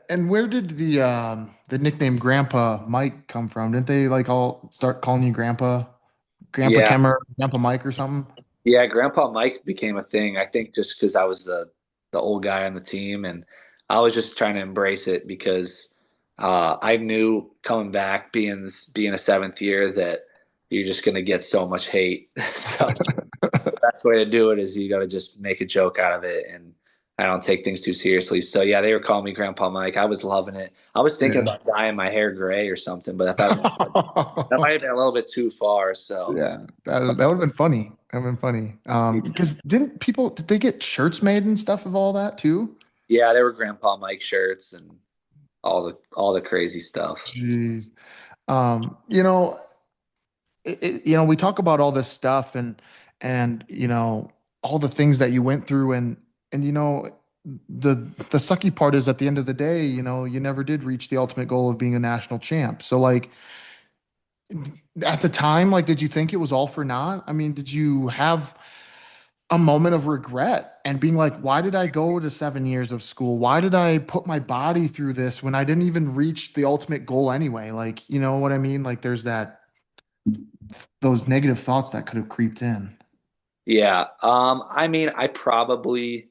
S1: And where did the nickname Grandpa Mike come from? Didn't they like all start calling you Grandpa
S2: Yeah,
S1: Kemerer, Grandpa Mike or something?
S2: yeah. Grandpa Mike became a thing. I think just because I was the old guy on the team, and I was just trying to embrace it because I knew coming back, being a seventh year, that you're just gonna get so much hate. So the best way to do it is you got to just make a joke out of it, and I don't take things too seriously. So yeah, they were calling me Grandpa Mike. I was loving it. I was thinking
S1: Yeah.
S2: about dyeing my hair gray or something, but I thought that might have been a little bit too far. So
S1: Yeah, that would have been funny. That would have been funny. Because did they get shirts made and stuff of all that too?
S2: yeah, there were Grandpa Mike shirts and all the crazy stuff.
S1: Jeez. You know, we talk about all this stuff and all the things that you went through and the the sucky part is at the end of the day, you never did reach the ultimate goal of being a national champ. So like at the time, like did you think it was all for naught? I mean, did you have a moment of regret and being like, why did I go to 7 years of school? Why did I put my body through this when I didn't even reach the ultimate goal anyway? Like, you know what I mean? Like there's those negative thoughts that could have creeped in.
S2: Yeah. I mean, I've probably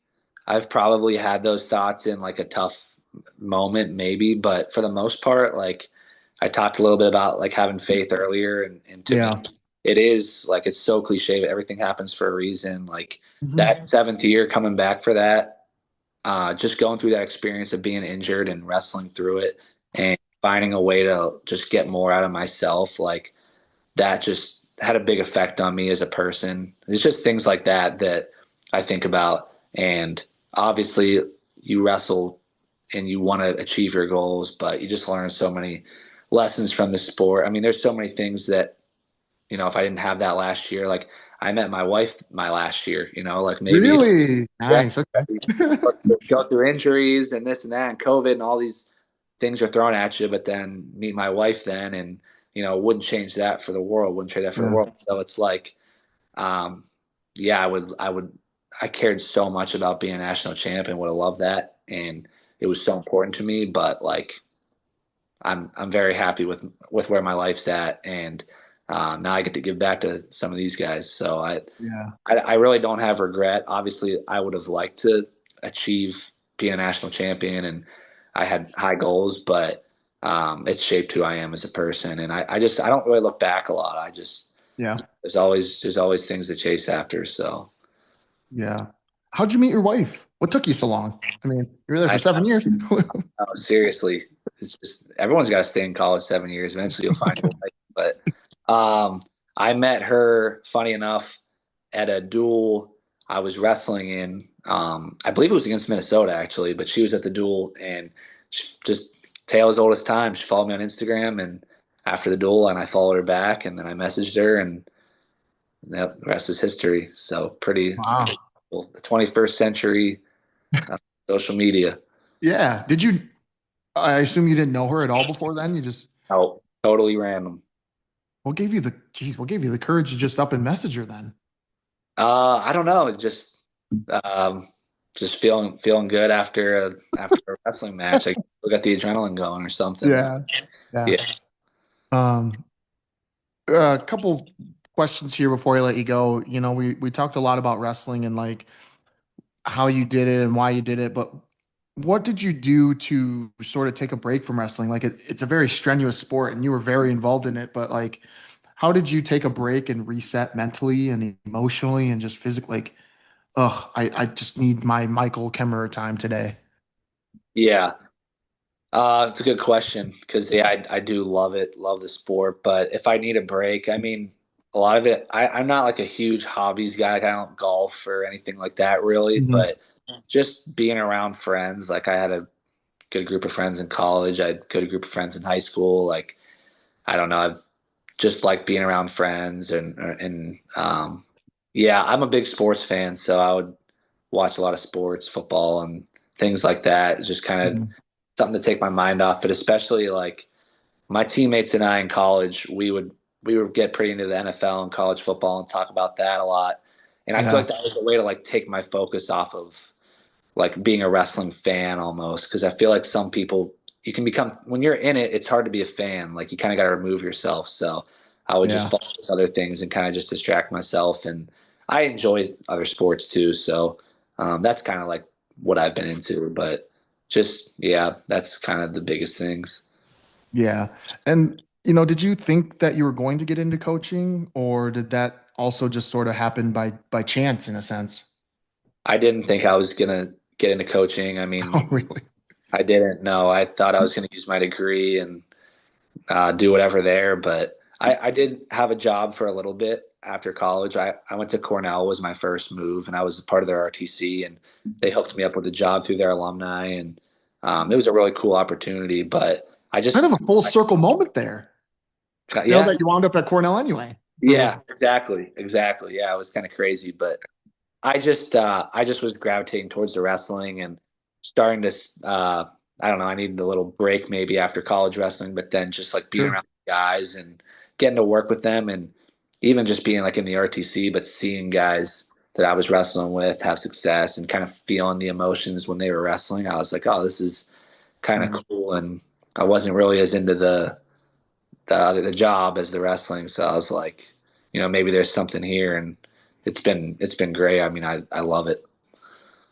S2: had those thoughts in like a tough moment, maybe, but for the most part, like I talked a little bit about like having faith earlier, and to me,
S1: Yeah.
S2: it is like it's so cliche, but everything happens for a reason. Like that
S1: Mhm.
S2: seventh year coming back for that, just going through that experience of being injured and wrestling through it and finding a way to just get more out of myself, like that just had a big effect on me as a person. It's just things like that that I think about. And obviously, you wrestle and you want to achieve your goals, but you just learn so many lessons from the sport. I mean, there's so many things that, if I didn't have that last year, like I met my wife my last year, like maybe,
S1: Really?
S2: yeah,
S1: Nice. Okay.
S2: go through injuries and this and that and COVID and all these things are thrown at you, but then meet my wife then and wouldn't change that for the world, wouldn't trade that for the
S1: Yeah.
S2: world. So it's like, um, yeah, I cared so much about being a national champion, would have loved that. And it was so important to me, but like, I'm very happy with where my life's at. And, now I get to give back to some of these guys. So
S1: Yeah.
S2: I really don't have regret. Obviously, I would have liked to achieve being a national champion, and I had high goals, but it's shaped who I am as a person. And I don't really look back a lot. I just
S1: Yeah.
S2: there's always things to chase after. So
S1: Yeah. How'd you meet your wife? What took you so long? I mean, you were there for
S2: I
S1: 7 years.
S2: seriously, it's just everyone's got to stay in college 7 years. Eventually, you'll find your wife. But I met her, funny enough, at a duel I was wrestling in. I believe it was against Minnesota actually, but she was at the duel and she just tale as old as time. She followed me on Instagram and after the duel, and I followed her back, and then I messaged her, and yep, the rest is history. So pretty
S1: Wow.
S2: cool. The 21st century social media.
S1: Yeah. I assume you didn't know her at all before then? You just,
S2: Oh, totally random.
S1: what gave you the courage to just up and message her then?
S2: I don't know. Um, just feeling good after a wrestling match. I still got the adrenaline going or something.
S1: Yeah. Yeah.
S2: Yeah,
S1: Um, a couple questions here before I let you go. We talked a lot about wrestling and like how you did it and why you did it, but what did you do to sort of take a break from wrestling? Like it's a very strenuous sport and you were very involved in it, but like how did you take a break and reset mentally and emotionally and just physically like, I just need my Michael Kemerer time today.
S2: yeah. It's a good question because yeah, I do love it, love the sport. But if I need a break, I mean, a lot of it, I'm not like a huge hobbies guy. Like, I don't golf or anything like that really,
S1: Mhm.
S2: but just being around friends, like I had a good group of friends in college. I had a good group of friends in high school. Like, I don't know, I've just like being around friends and yeah, I'm a big sports fan, so I would watch a lot of sports, football and things like that. It's just kind of
S1: Mhm.
S2: something to take my mind off it, especially like my teammates and I in college, we would get pretty into the NFL and college football and talk about that a lot. And I feel
S1: Yeah,
S2: like that was a way to like take my focus off of like being a wrestling fan almost because I feel like some people you can become when you're in it, it's hard to be a fan. Like you kind of got to remove yourself. So I would just
S1: yeah,
S2: focus other things and kind of just distract myself. And I enjoy other sports too. So that's kind of like what I've been into. But just yeah, that's kind of the biggest things.
S1: yeah. And did you think that you were going to get into coaching, or did that also just sort of happen by chance in a sense?
S2: I didn't think I was gonna get into coaching. I
S1: Oh,
S2: mean,
S1: really?
S2: I didn't know. I thought I was gonna use my degree and do whatever there. But I did have a job for a little bit after college. I went to Cornell was my first move, and I was a part of their RTC, and they hooked me up with a job through their alumni, and it was a really cool opportunity. But I
S1: Kind of
S2: just,
S1: a full circle moment there.
S2: yeah,
S1: That you wound up at Cornell anyway.
S2: yeah, exactly, exactly. Yeah, it was kind of crazy, but I just was gravitating towards the wrestling and starting to I don't know, I needed a little break maybe after college wrestling, but then just like being
S1: Sure.
S2: around guys and getting to work with them and even just being like in the RTC, but seeing guys that I was wrestling with have success and kind of feeling the emotions when they were wrestling, I was like, oh, this is kind of
S1: Right.
S2: cool. And I wasn't really as into the job as the wrestling. So I was like, maybe there's something here, and it's been great. I mean, I love it.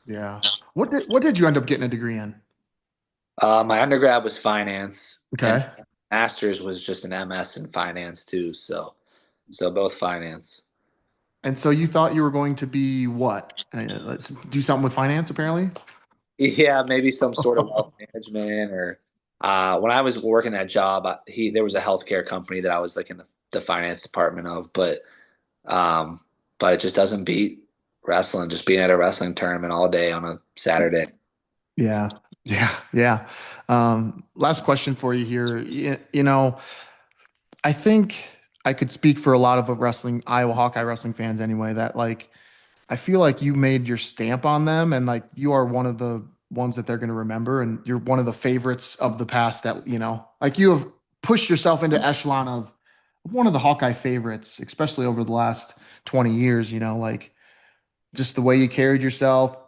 S1: Yeah. What did you end up getting a degree in?
S2: My undergrad was finance, and
S1: Okay.
S2: master's was just an MS in finance too. So both finance.
S1: And so you thought you were going to be what? Let's do something with finance, apparently.
S2: Yeah, maybe some sort of wealth management or when I was working that job, there was a healthcare company that I was like in the finance department of, um, but it just doesn't beat wrestling. Just being at a wrestling tournament all day on a Saturday.
S1: Yeah. Yeah. Yeah. Last question for you here. I think I could speak for a lot of Iowa Hawkeye wrestling fans anyway, that like I feel like you made your stamp on them and like you are one of the ones that they're going to remember and you're one of the favorites of the past that, like you have pushed yourself into echelon of one of the Hawkeye favorites, especially over the last 20 years, like just the way you carried yourself,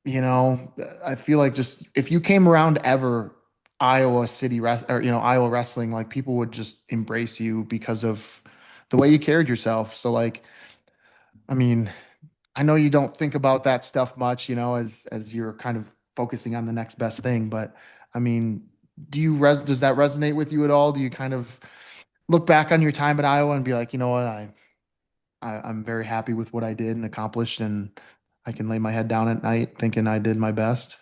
S1: you know, I feel like just if you came around ever Iowa City or Iowa wrestling, like people would just embrace you because of the way you carried yourself. So like, I mean, I know you don't think about that stuff much, as you're kind of focusing on the next best thing, but I mean, does that resonate with you at all? Do you kind of look back on your time at Iowa and be like, you know what, I'm very happy with what I did and accomplished, and I can lay my head down at night thinking I did my best.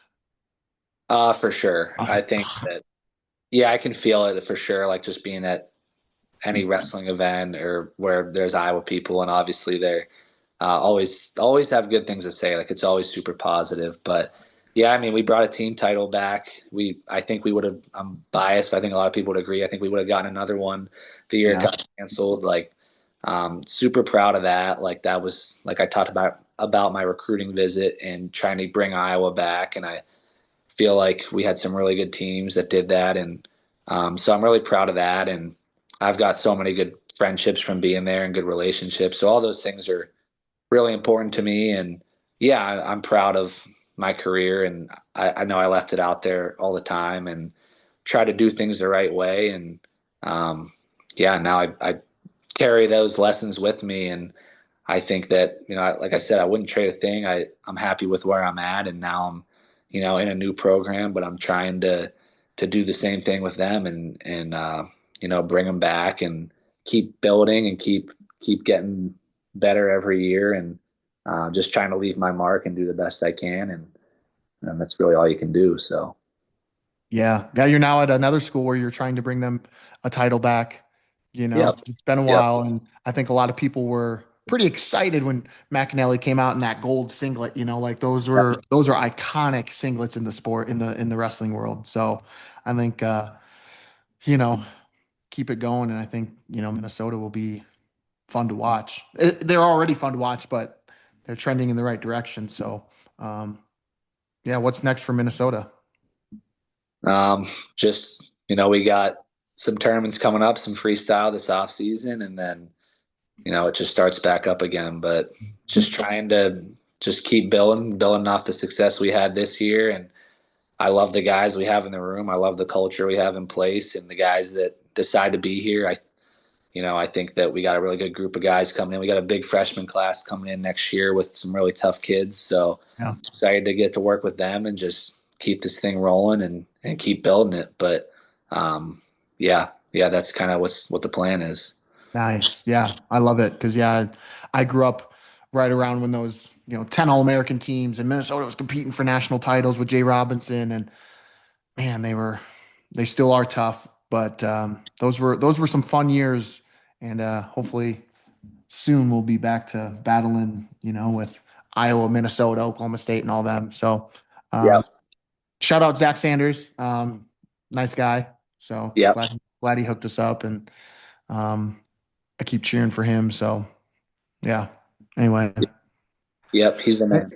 S2: For sure. I think that yeah, I can feel it for sure. Like just being at any wrestling event or where there's Iowa people, and obviously they're always have good things to say. Like it's always super positive. But yeah, I mean, we brought a team title back. I think we would have. I'm biased, but I think a lot of people would agree. I think we would have gotten another one the year it
S1: Yeah.
S2: got canceled. Like, super proud of that. Like that was like I talked about my recruiting visit and trying to bring Iowa back, and I feel like we had some really good teams that did that, and so I'm really proud of that. And I've got so many good friendships from being there and good relationships. So all those things are really important to me. And yeah, I'm proud of my career, and I know I left it out there all the time and try to do things the right way. And um, yeah, now I carry those lessons with me, and I think that like I said, I wouldn't trade a thing. I'm happy with where I'm at, and now I'm in a new program, but I'm trying to do the same thing with them and bring them back and keep building and keep getting better every year and just trying to leave my mark and do the best I can, and that's really all you can do. So.
S1: Yeah. Now you're now at another school where you're trying to bring them a title back. You know,
S2: Yep.
S1: it's been a
S2: Yep.
S1: while, and I think a lot of people were pretty excited when McEnelly came out in that gold singlet. You know, like those are iconic singlets in the sport in the wrestling world. So I think you know, keep it going, and I think Minnesota will be fun to watch. They're already fun to watch, but they're trending in the right direction. So um, yeah, what's next for Minnesota?
S2: Um, just we got some tournaments coming up, some freestyle this off season, and then it just starts back up again. But just trying to just keep building off the success we had this year. And I love the guys we have in the room. I love the culture we have in place, and the guys that decide to be here. I think that we got a really good group of guys coming in. We got a big freshman class coming in next year with some really tough kids. So
S1: Yeah,
S2: excited to get to work with them and just keep this thing rolling and keep building it. But yeah, that's kind of what the plan is.
S1: nice. Yeah, I love it because I grew up right around when those 10 All-American teams and Minnesota was competing for national titles with Jay Robinson, and man, they still are tough, but those were some fun years, and hopefully soon we'll be back to battling, with Iowa, Minnesota, Oklahoma State, and all them. So, um,
S2: Yep.
S1: shout out Zach Sanders, nice guy. So
S2: Yep.
S1: glad he hooked us up, and um, I keep cheering for him. So yeah. Anyway,
S2: Yep. He's the man.